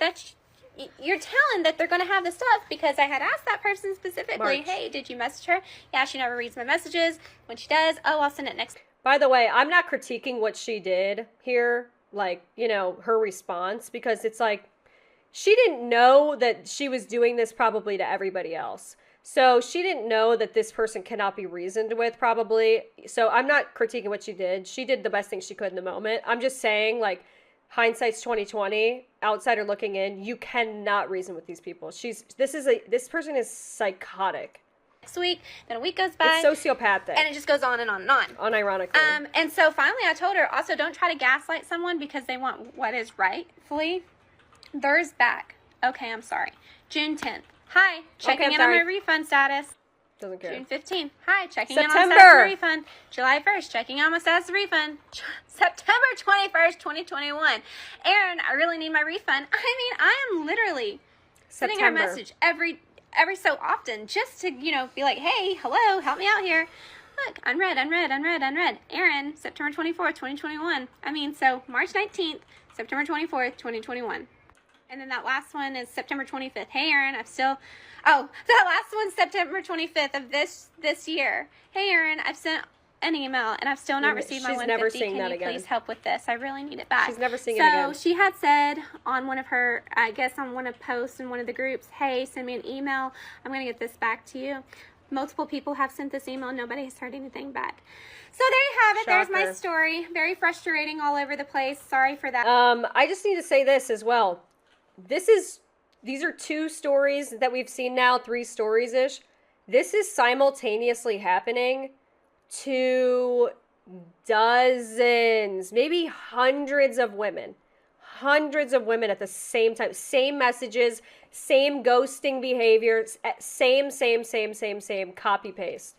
You're telling that they're going to have the stuff because I had asked that person specifically, March. hey, did you message her? Yeah, she never reads my messages. When she does, oh, I'll send it next. By the way, I'm not critiquing what she did here, like, you know, her response, because it's like, she didn't know that she was doing this probably to everybody else. So she didn't know that this person cannot be reasoned with, probably. So I'm not critiquing what she did. She did the best thing she could in the moment. I'm just saying, like, hindsight's 2020. Outsider looking in, you cannot reason with these people. This person is psychotic. Next week, then a week goes by. It's sociopathic. And it just goes on and on and on. Unironically. And so finally I told her, also don't try to gaslight someone because they want what is rightfully theirs back. Okay, I'm sorry. June 10th. Hi, checking in on my refund status. Doesn't care. June 15th. Hi, checking in on September. my status of refund. July 1st, checking on my status of refund. September 21st, 2021. Aaron, I really need my refund. I mean, I am literally sending her a message every so often just to, you know, be like, hey, hello, help me out here. Look, unread. Aaron, September 24th, 2021. I mean, so March 19th, September 24th, 2021. And then that last one is September 25th. Hey, Aaron, that last one's September 25th of this year. Hey, Aaron, I've sent an email and I've still not received my She's 150. never seeing that Can you again. please help with this? I really need it back. She's never seeing it again. So she had said on one of her, I guess on one of posts in one of the groups, hey, send me an email. I'm going to get this back to you. Multiple people have sent this email. Nobody has heard anything back. So there you have it. Shocker. There's my story. Very frustrating all over the place. Sorry for that. I just need to say this as well. These are 2 stories that we've seen now, 3 stories-ish. This is simultaneously happening to dozens, maybe hundreds of women at the same time. Same messages, same ghosting behaviors, same, copy paste.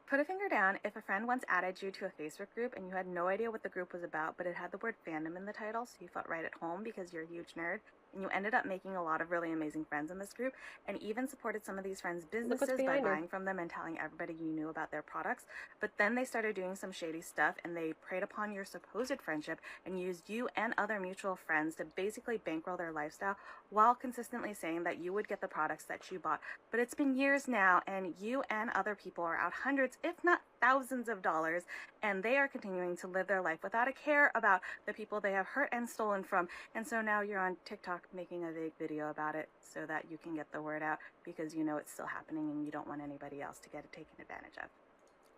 Put a finger down if a friend once added you to a Facebook group and you had no idea what the group was about, but it had the word fandom in the title, so you felt right at home because you're a huge nerd, and you ended up making a lot of really amazing friends in this group, and even supported some of these friends' businesses by buying from them and telling everybody you knew about their products. But then they started doing some shady stuff, and they preyed upon your supposed friendship and used you and other mutual friends to basically bankroll their lifestyle while consistently saying that you would get the products that you bought. But it's been years now, and you and other people are out hundreds, if not thousands of dollars, and they are continuing to live their life without a care about the people they have hurt and stolen from. And so now you're on TikTok making a vague video about it so that you can get the word out because you know it's still happening and you don't want anybody else to get it taken advantage of.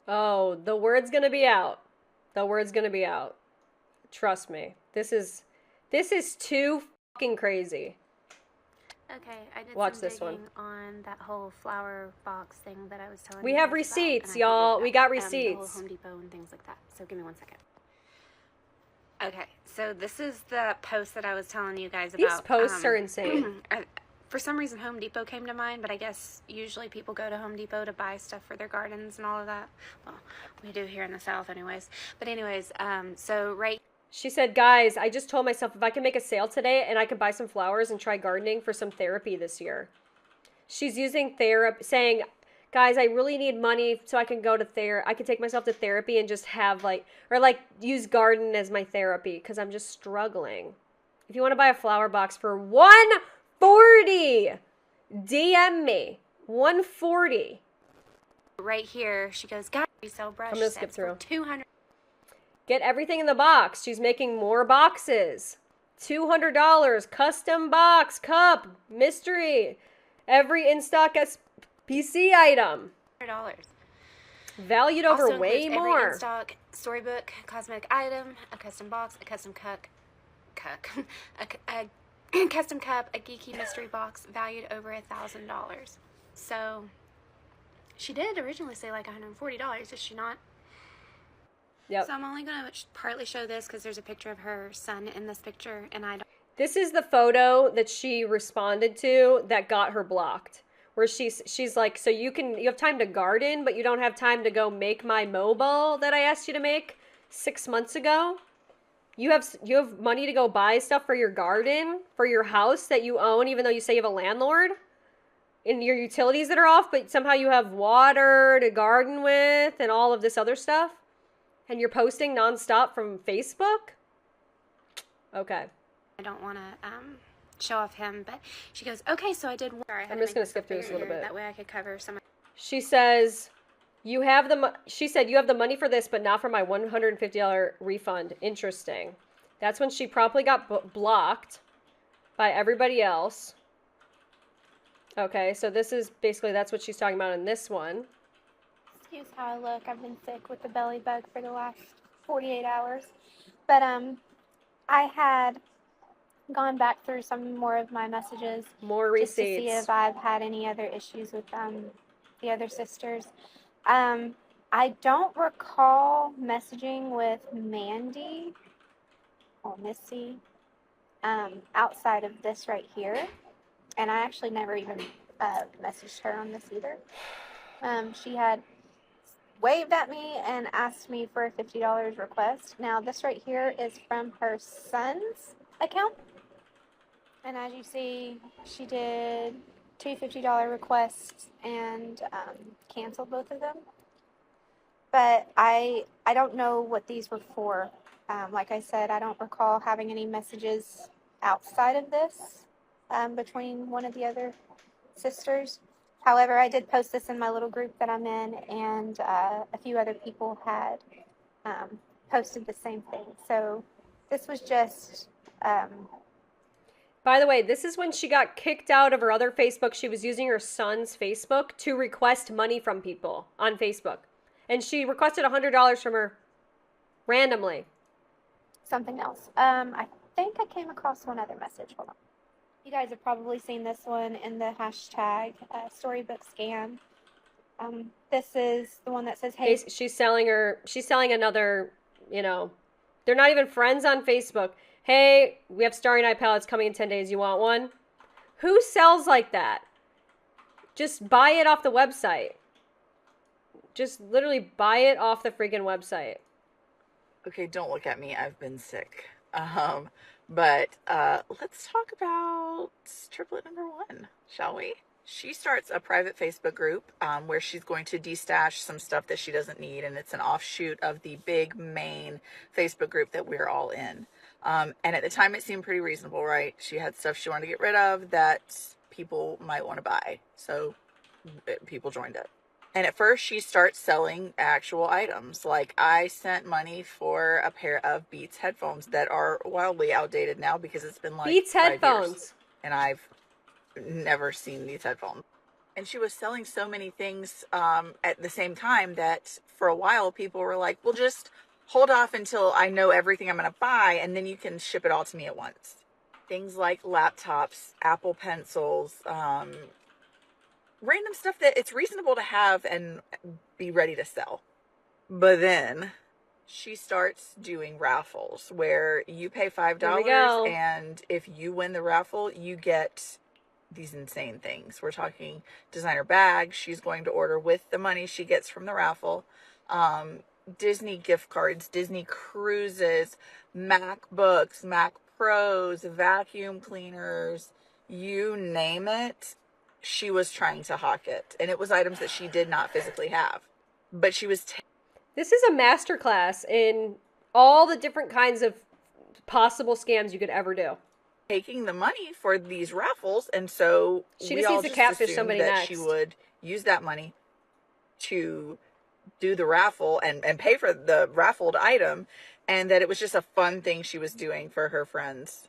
Oh, the word's gonna be out. Trust me. This is too fucking crazy. Okay, I did Watch some this digging one. on that whole flower box thing that I was telling We you have guys about, receipts, and I y'all. figured We that, got The whole receipts. Home Depot and things like that. So give me 1 second. Okay, so this is the post that I was telling you guys about. These posts are insane. For some reason, Home Depot came to mind, but I guess usually people go to Home Depot to buy stuff for their gardens and all of that. Well, we do here in the South anyways. But anyways, so right. She said, guys, I just told myself if I can make a sale today and I can buy some flowers and try gardening for some therapy this year. She's using therapy, saying, guys, I really need money so I can go to therapy. I can take myself to therapy and just have use garden as my therapy because I'm just struggling. If you want to buy a flower box for $140, DM me. $140. Right here, she goes, guys, we sell brush I'm gonna sets skip for through. $200. Get everything in the box. She's making more boxes. $200. Custom box, cup, mystery. Every in-stock SPC item. Valued over Also way includes every more. in-stock storybook, cosmetic item, a custom box, a custom a custom cup, a geeky mystery box valued over $1,000. So she did originally say like $140, did she not? Yep. So I'm only going to partly show this because there's a picture of her son in this picture, and I don't. This is the photo that she responded to that got her blocked. Where she's like, so you have time to garden, but you don't have time to go make my mobile that I asked you to make 6 months ago. You have money to go buy stuff for your garden, for your house that you own, even though you say you have a landlord, and your utilities that are off, but somehow you have water to garden with and all of this other stuff, and you're posting nonstop from Facebook? Okay. I don't want to show off him, but she goes, okay, so I did. Sorry, I'm just going to skip through this a little bit. That way I could cover some. She says, she said, you have the money for this, but not for my $150 refund. Interesting. That's when she promptly got blocked by everybody else. Okay, so this is basically, that's what she's talking about in this one. Excuse how I look. I've been sick with the belly bug for the last 48 hours. But I had gone back through some more of my messages. More receipts. Just to see if I've had any other issues with the other sisters. I don't recall messaging with Mandy or Missy outside of this right here. And I actually never even messaged her on this either. She had waved at me and asked me for a $50 request. Now, this right here is from her son's account. And as you see, she did two $50 requests and canceled both of them. But I don't know what these were for. Like I said, I don't recall having any messages outside of this between one of the other sisters. However, I did post this in my little group that I'm in, and a few other people had posted the same thing. So this was just... By the way, this is when she got kicked out of her other Facebook. She was using her son's Facebook to request money from people on Facebook. And she requested $100 from her randomly. Something else. I think I came across one other message. Hold on. You guys have probably seen this one in the hashtag storybook scam. This is the one that says, hey. She's selling another, they're not even friends on Facebook. Hey, we have Starry Night palettes coming in 10 days. You want one? Who sells like that? Just buy it off the website. Just literally buy it off the freaking website. Okay, don't look at me. I've been sick. But let's talk about triplet number one, shall we? She starts a private Facebook group where she's going to destash some stuff that she doesn't need, and it's an offshoot of the big main Facebook group that we're all in. And at the time, it seemed pretty reasonable, right? She had stuff she wanted to get rid of that people might want to buy, so people joined it. And at first, she starts selling actual items. Like, I sent money for a pair of Beats headphones that are wildly outdated now because it's been like Beats 5 headphones. years, and I've never seen these headphones. And she was selling so many things at the same time that for a while people were like, well, just hold off until I know everything I'm going to buy, and then you can ship it all to me at once. Things like laptops, Apple pencils, random stuff that it's reasonable to have and be ready to sell. But then she starts doing raffles where you pay $5 and if you win the raffle, you get these insane things. We're talking designer bags she's going to order with the money she gets from the raffle, Disney gift cards, Disney cruises, MacBooks, Mac Pros, vacuum cleaners, you name it. She was trying to hawk it, and it was items that she did not physically have, but she was this is a masterclass in all the different kinds of possible scams you could ever do. Taking the money for these raffles, and so she just needs to catfish somebody that next. She would use that money to do the raffle and pay for the raffled item, and that it was just a fun thing she was doing for her friends.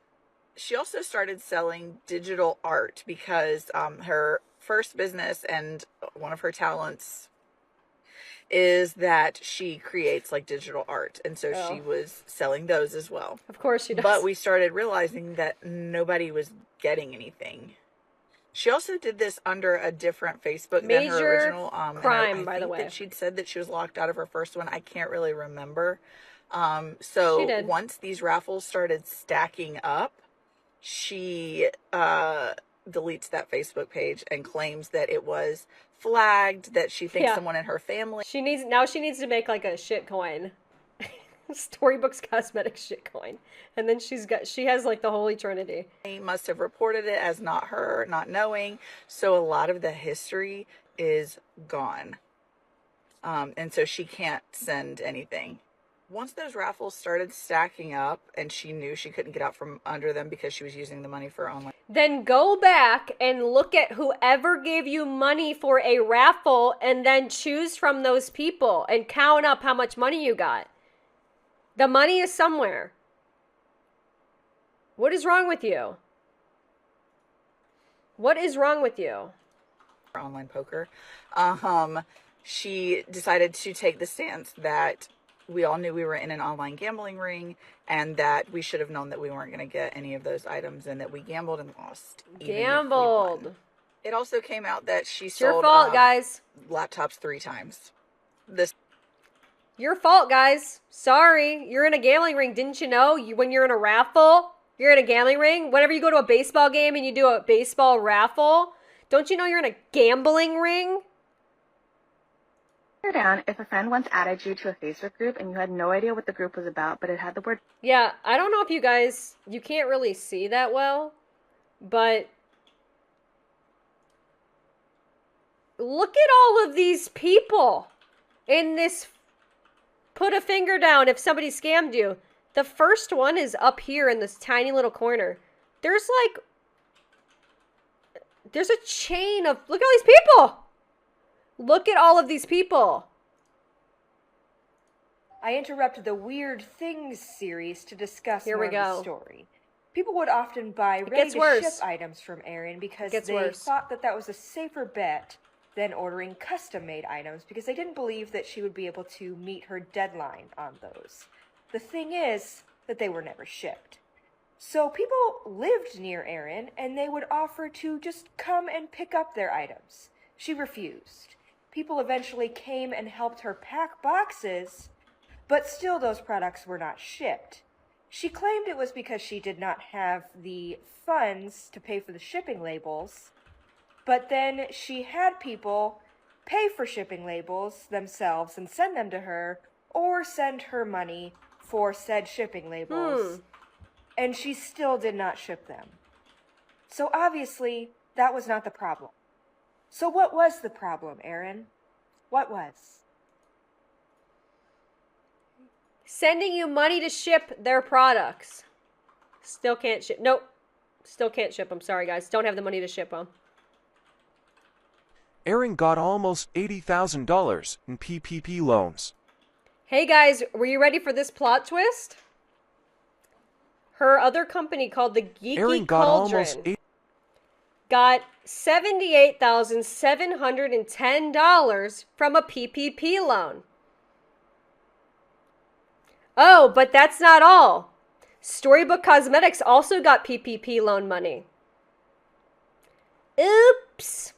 She also started selling digital art because her first business and one of her talents is that she creates like digital art, and so she Oh. was selling those as well. Of course she does. But we started realizing that nobody was getting anything. She also did this under a different Facebook than her Major original. crime, and I by the think way. that she'd said that she was locked out of her first one. I can't really remember. She So did. once these raffles started stacking up, she deletes that Facebook page and claims that it was flagged, that she thinks Yeah. someone in her family She needs to make like a shit coin. Storybooks Cosmetics shit coin. And then she has like the Holy Trinity. must have reported it as not her, not knowing. So a lot of the history is gone. And so she can't send anything. Once those raffles started stacking up and she knew she couldn't get out from under them because she was using the money for online. Then go back and look at whoever gave you money for a raffle and then choose from those people and count up how much money you got. The money is somewhere. What is wrong with you? What is wrong with you? Online poker. She decided to take the stance that we all knew we were in an online gambling ring and that we should have known that we weren't going to get any of those items and that we gambled and lost. Gambled. It also came out that she It's your sold fault, guys. laptops 3 times. Your fault, guys. Sorry. You're in a gambling ring. Didn't you know? When you're in a raffle, you're in a gambling ring. Whenever you go to a baseball game and you do a baseball raffle, don't you know you're in a gambling ring? Down if a friend once added you to a Facebook group and you had no idea what the group was about, but it had the word. Yeah, I don't know if you can't really see that well, but look at all of these people in this. Put a finger down if somebody scammed you. The first one is up here in this tiny little corner. There's a chain of, look at all these people. Look at all of these people. I interrupted the Weird Things series to discuss Here more we of the go. story. People would often buy It ready gets to worse. ship items from Erin because Gets they worse. thought that was a safer bet than ordering custom-made items because they didn't believe that she would be able to meet her deadline on those. The thing is that they were never shipped. So people lived near Erin and they would offer to just come and pick up their items. She refused. People eventually came and helped her pack boxes, but still those products were not shipped. She claimed it was because she did not have the funds to pay for the shipping labels, but then she had people pay for shipping labels themselves and send them to her, or send her money for said shipping labels, and she still did not ship them. So obviously, that was not the problem. So what was the problem, Erin? What was? Sending you money to ship their products. Still can't ship. Nope. Still can't ship them. Sorry, guys. Don't have the money to ship them. Erin got almost $80,000 in PPP loans. Hey, guys. Were you ready for this plot twist? Her other company called the Geeky Erin got Cauldron almost got $78,710 from a PPP loan. Oh, but that's not all. Storybook Cosmetics also got PPP loan money. Oops.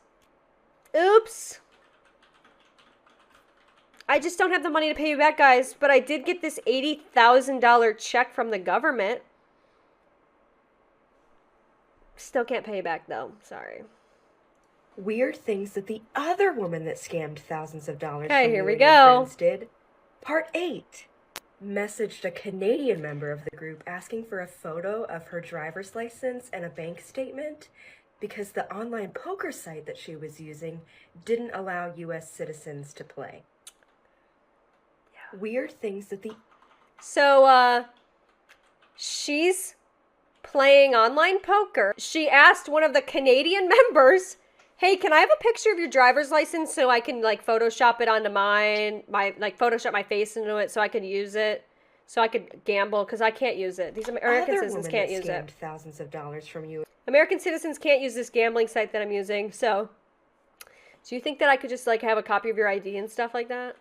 Oops. I just don't have the money to pay you back, guys, but I did get this $80,000 check from the government. Still can't pay you back, though. Sorry. Weird things that the other woman that scammed thousands of dollars Okay, from here you we and your go. friends did. Part 8. Messaged a Canadian member of the group asking for a photo of her driver's license and a bank statement because the online poker site that she was using didn't allow U.S. citizens to play. Yeah. Weird things that the... So, she's playing online poker. She asked one of the Canadian members, hey, can I have a picture of your driver's license so I can, like, Photoshop it onto mine? Photoshop my face into it so I could use it? So I could gamble, because I can't use it. These American citizens can't use it. Thousands of dollars from you. American citizens can't use this gambling site that I'm using, so... Do you think that I could just, like, have a copy of your ID and stuff like that?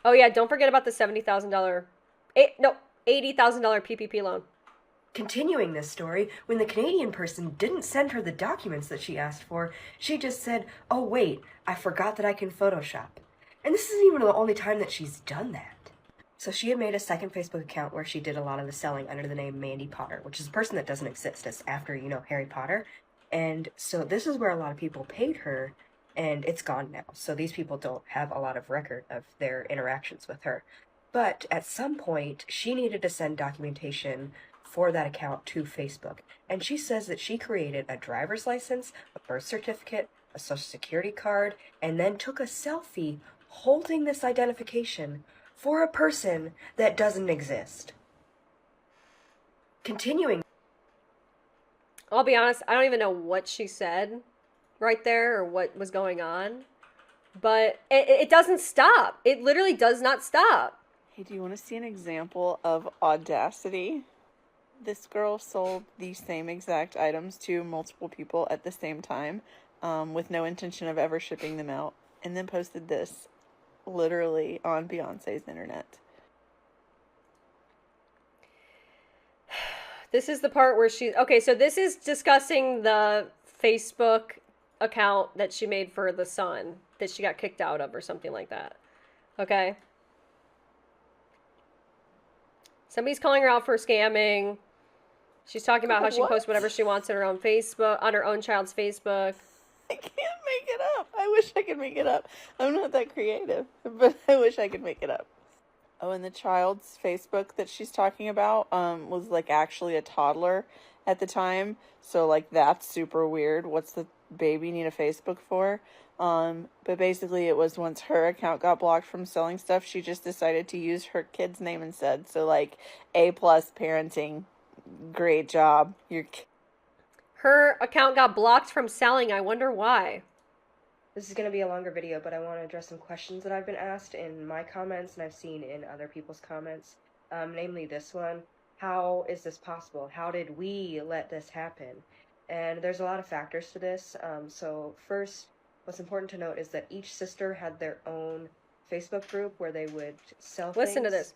Oh yeah, don't forget about the $70,000, $80,000 PPP loan. Continuing this story, when the Canadian person didn't send her the documents that she asked for, she just said, "Oh wait, I forgot that I can Photoshop." And this isn't even the only time that she's done that. So she had made a second Facebook account where she did a lot of the selling under the name Mandy Potter, which is a person that doesn't exist. It's after, Harry Potter. And so this is where a lot of people paid her, and it's gone now. So these people don't have a lot of record of their interactions with her. But at some point, she needed to send documentation for that account to Facebook. And she says that she created a driver's license, a birth certificate, a social security card, and then took a selfie holding this identification for a person that doesn't exist. Continuing. I'll be honest, I don't even know what she said right there or what was going on. But it doesn't stop. It literally does not stop. Hey, do you want to see an example of audacity? This girl sold the same exact items to multiple people at the same time, with no intention of ever shipping them out, and then posted this literally on Beyonce's internet. This is the part where okay, so this is discussing the Facebook account that she made for the son that she got kicked out of or something like that. Okay? Somebody's calling her out for scamming. She's talking about how she can post whatever she wants on her own Facebook, on her own child's Facebook. I can't make it up. I wish I could make it up. I'm not that creative, but I wish I could make it up. Oh, and the child's Facebook that she's talking about was like actually a toddler at the time. So like that's super weird. What's the baby need a Facebook for? But basically it was once her account got blocked from selling stuff, she just decided to use her kid's name instead. So like A+ parenting. Great job. Her account got blocked from selling. I wonder why. This is going to be a longer video, but I want to address some questions that I've been asked in my comments and I've seen in other people's comments. Namely this one. How is this possible? How did we let this happen? And there's a lot of factors to this. So first, what's important to note is that each sister had their own Facebook group where they would sell things. Listen to this.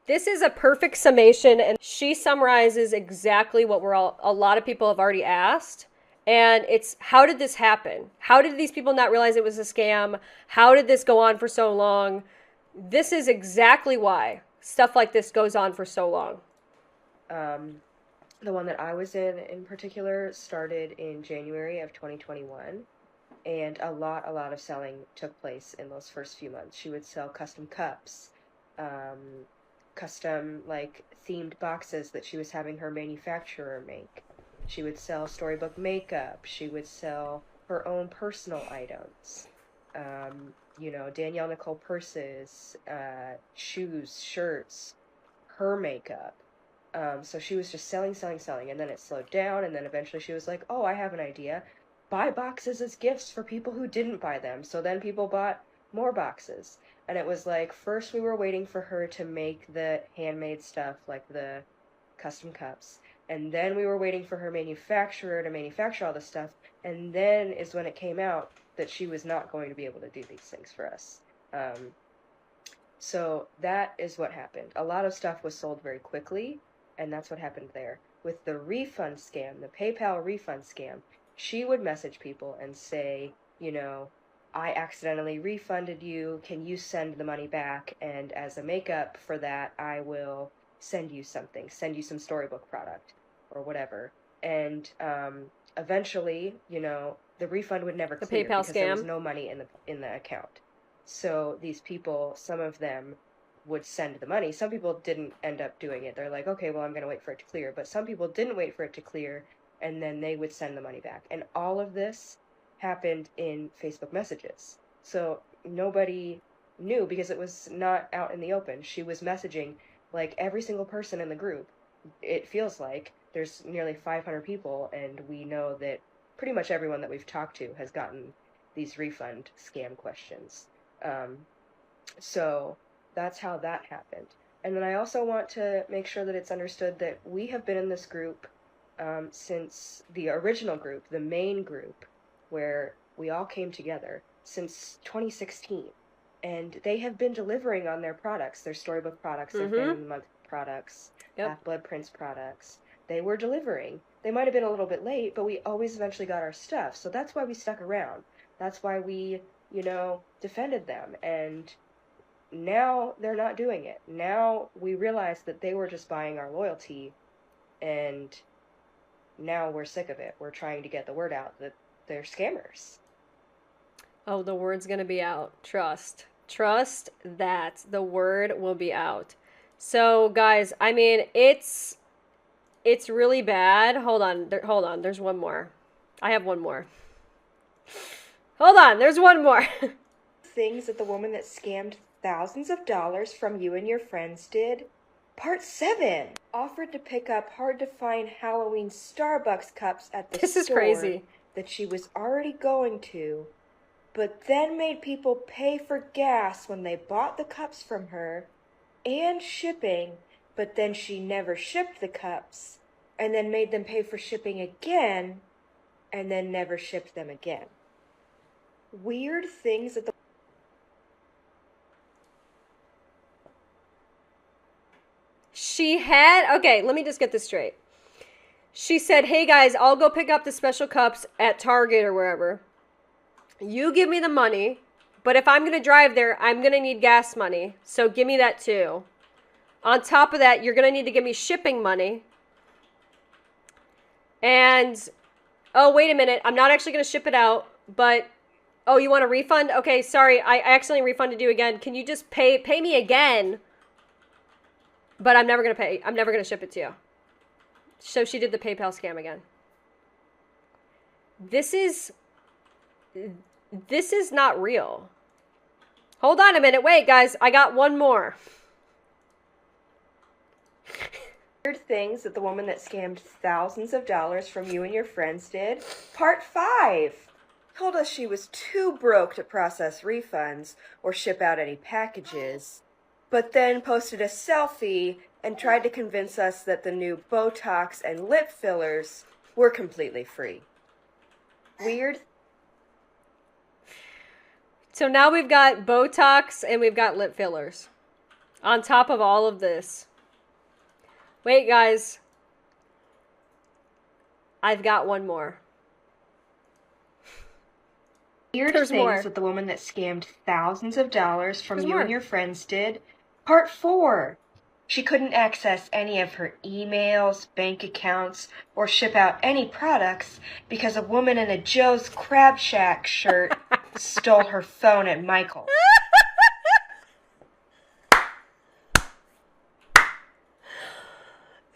This is a perfect summation, and she summarizes exactly what a lot of people have already asked. And it's, how did this happen? How did these people not realize it was a scam? How did this go on for so long? This is exactly why stuff like this goes on for so long. The one that I was in particular started in January of 2021. And a lot of selling took place in those first few months. She would sell custom cups, custom like themed boxes that she was having her manufacturer make. She would sell storybook makeup. She would sell her own personal items. Danielle Nicole purses, shoes, shirts, her makeup. So she was just selling, and then it slowed down, and then eventually she was like, oh, I have an idea. Buy boxes as gifts for people who didn't buy them. So then people bought more boxes. And it was like, first we were waiting for her to make the handmade stuff, like the custom cups. And then we were waiting for her manufacturer to manufacture all the stuff. And then is when it came out that she was not going to be able to do these things for us. So that is what happened. A lot of stuff was sold very quickly, and that's what happened there. With the refund scam, the PayPal refund scam, she would message people and say, I accidentally refunded you. Can you send the money back? And as a makeup for that, I will send you something, send you some storybook product or whatever. And eventually, the refund would never clear PayPal because scam. there was no money in the account. So these people, some of them would send the money. Some people didn't end up doing it. They're like, okay, well, I'm going to wait for it to clear. But some people didn't wait for it to clear, and then they would send the money back. And all of this happened in Facebook messages. So nobody knew because it was not out in the open. She was messaging like every single person in the group. It feels like there's nearly 500 people, and we know that pretty much everyone that we've talked to has gotten these refund scam questions. So that's how that happened. And then I also want to make sure that it's understood that we have been in this group since the original group, the main group, where we all came together, since 2016. and they have been delivering on their products, their Storybook products, their Fan of the Month products, Half-Blood Prince products. They were delivering. They might have been a little bit late, but we always eventually got our stuff. So that's why we stuck around. That's why we, you know, defended them. And now they're not doing it. Now we realize that they were just buying our loyalty, and now we're sick of it. We're trying to get the word out that they're scammers. Oh, the word's gonna be out. Trust. Trust that the word will be out. So, guys, I mean, it's really bad. Hold on. Hold on. There's one more. I have one more. Hold on. There's one more. Things that the woman that scammed thousands of dollars from you and your friends did. Part 7. Offered to pick up hard-to-find Halloween Starbucks cups at the store. This is crazy. That she was already going to, but then made people pay for gas when they bought the cups from her, and shipping, but then she never shipped the cups, and then made them pay for shipping again, and then never shipped them again. Weird things that the... She had... Okay, let me just get this straight. She said, hey guys, I'll go pick up the special cups at Target or wherever. You give me the money, but if I'm going to drive there, I'm going to need gas money. So give me that too. On top of that, you're going to need to give me shipping money. And, oh, wait a minute. I'm not actually going to ship it out, but, oh, you want a refund? Okay, sorry. I accidentally refunded you again. Can you just pay me again? But I'm never going to pay. I'm never going to ship it to you. So she did the PayPal scam again. This is not real. Hold on a minute. Wait, guys. I got one more. Weird things that the woman that scammed thousands of dollars from you and your friends did. Part 5. Told us she was too broke to process refunds or ship out any packages, but then posted a selfie and tried to convince us that the new Botox and lip fillers were completely free. Weird. So now we've got Botox and we've got lip fillers on top of all of this. Wait, guys. I've got one more. Weird There's things more. that the woman that scammed thousands of dollars from There's you more. and your friends did. Part 4. She couldn't access any of her emails, bank accounts, or ship out any products because a woman in a Joe's Crab Shack shirt stole her phone at Michael's.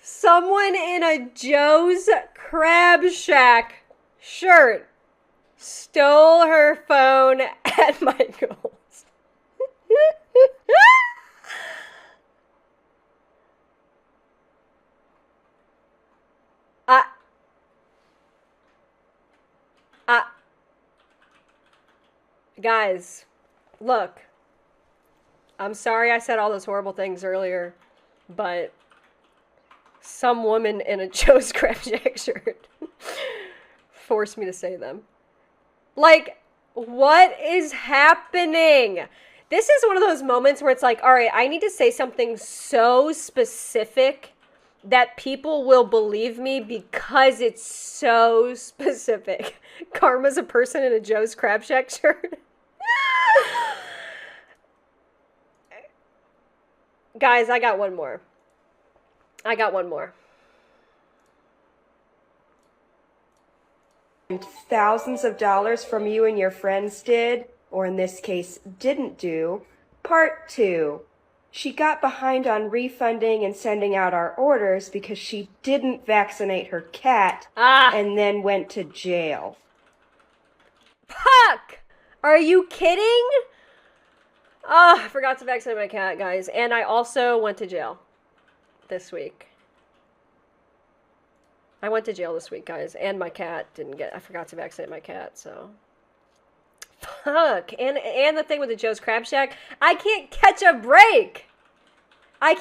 Someone in a Joe's Crab Shack shirt stole her phone at Michael's. Guys, look. I'm sorry I said all those horrible things earlier, but some woman in a Joe's Crab Shack shirt forced me to say them. Like, what is happening? This is one of those moments where it's like, all right, I need to say something so specific that people will believe me because it's so specific. Karma's a person in a Joe's Crab Shack shirt. Guys, I got one more. Thousands of dollars from you and your friends did, or in this case, didn't do. Part 2. She got behind on refunding and sending out our orders because she didn't vaccinate her cat and then went to jail. Fuck! Are you kidding? Oh, I forgot to vaccinate my cat, guys. And I also went to jail this week. I went to jail this week, guys. And my cat I forgot to vaccinate my cat, so. Fuck. And the thing with the Joe's Crab Shack, I can't catch a break. I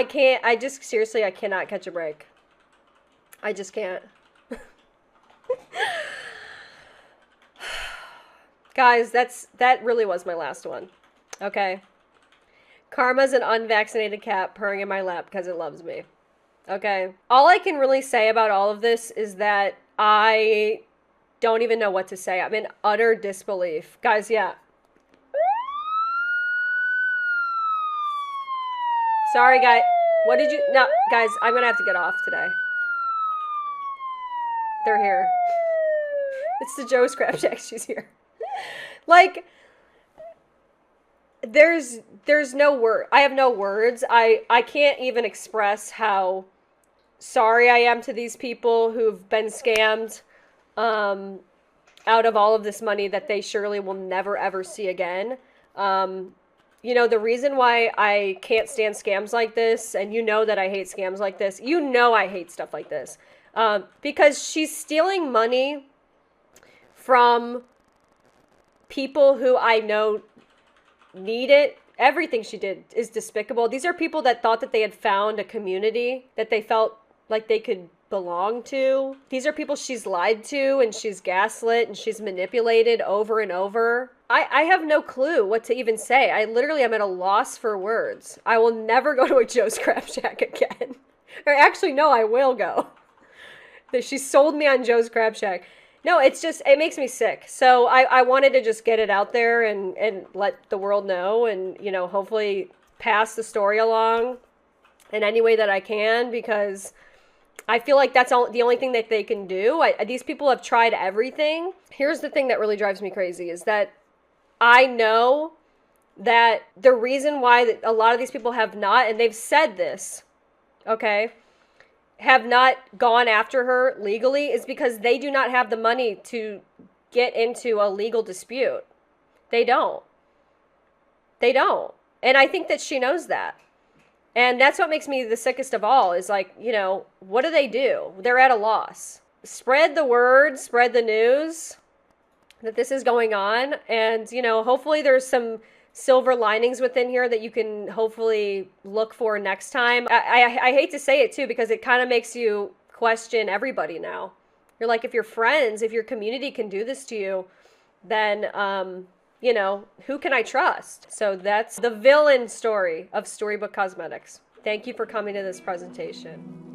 can't, seriously, I cannot catch a break. I just can't. Guys, that really was my last one. Okay. Karma's an unvaccinated cat purring in my lap because it loves me. Okay. All I can really say about all of this is that I don't even know what to say. I'm in utter disbelief. Guys, yeah. Sorry, guys. What did you... No, guys, I'm gonna have to get off today. They're here. It's the Joe Scrap Shack. She's here. Like, there's no word. I have no words. I can't even express how sorry I am to these people who've been scammed out of all of this money that they surely will never ever see again. You know, the reason why I can't stand scams like this, and you know that I hate scams like this, you know I hate stuff like this, because she's stealing money from people who I know need it. Everything she did is despicable. These are people that thought that they had found a community that they felt like they could belong to. These are people she's lied to and she's gaslit and she's manipulated over and over. I have no clue what to even say. I literally am at a loss for words. I will never go to a Joe Scrap Shack again. Or actually, no, I will go. She sold me on Joe Scrap Shack. No, it's just, it makes me sick. So I wanted to just get it out there and let the world know and, you know, hopefully pass the story along in any way that I can, because I feel like that's the only thing that they can do. These people have tried everything. Here's the thing that really drives me crazy is that I know that the reason why a lot of these people have not, and they've said this, okay, have not gone after her legally is because they do not have the money to get into a legal dispute. They don't. They don't. And I think that she knows that. And that's what makes me the sickest of all is like, you know, what do? They're at a loss. Spread the word, spread the news that this is going on. And, you know, hopefully there's some silver linings within here that you can hopefully look for next time. I hate to say it too, because it kind of makes you question everybody now. You're like, if your friends, if your community can do this to you, then, you know, who can I trust? So that's the villain story of Storybook Cosmetics. Thank you for coming to this presentation.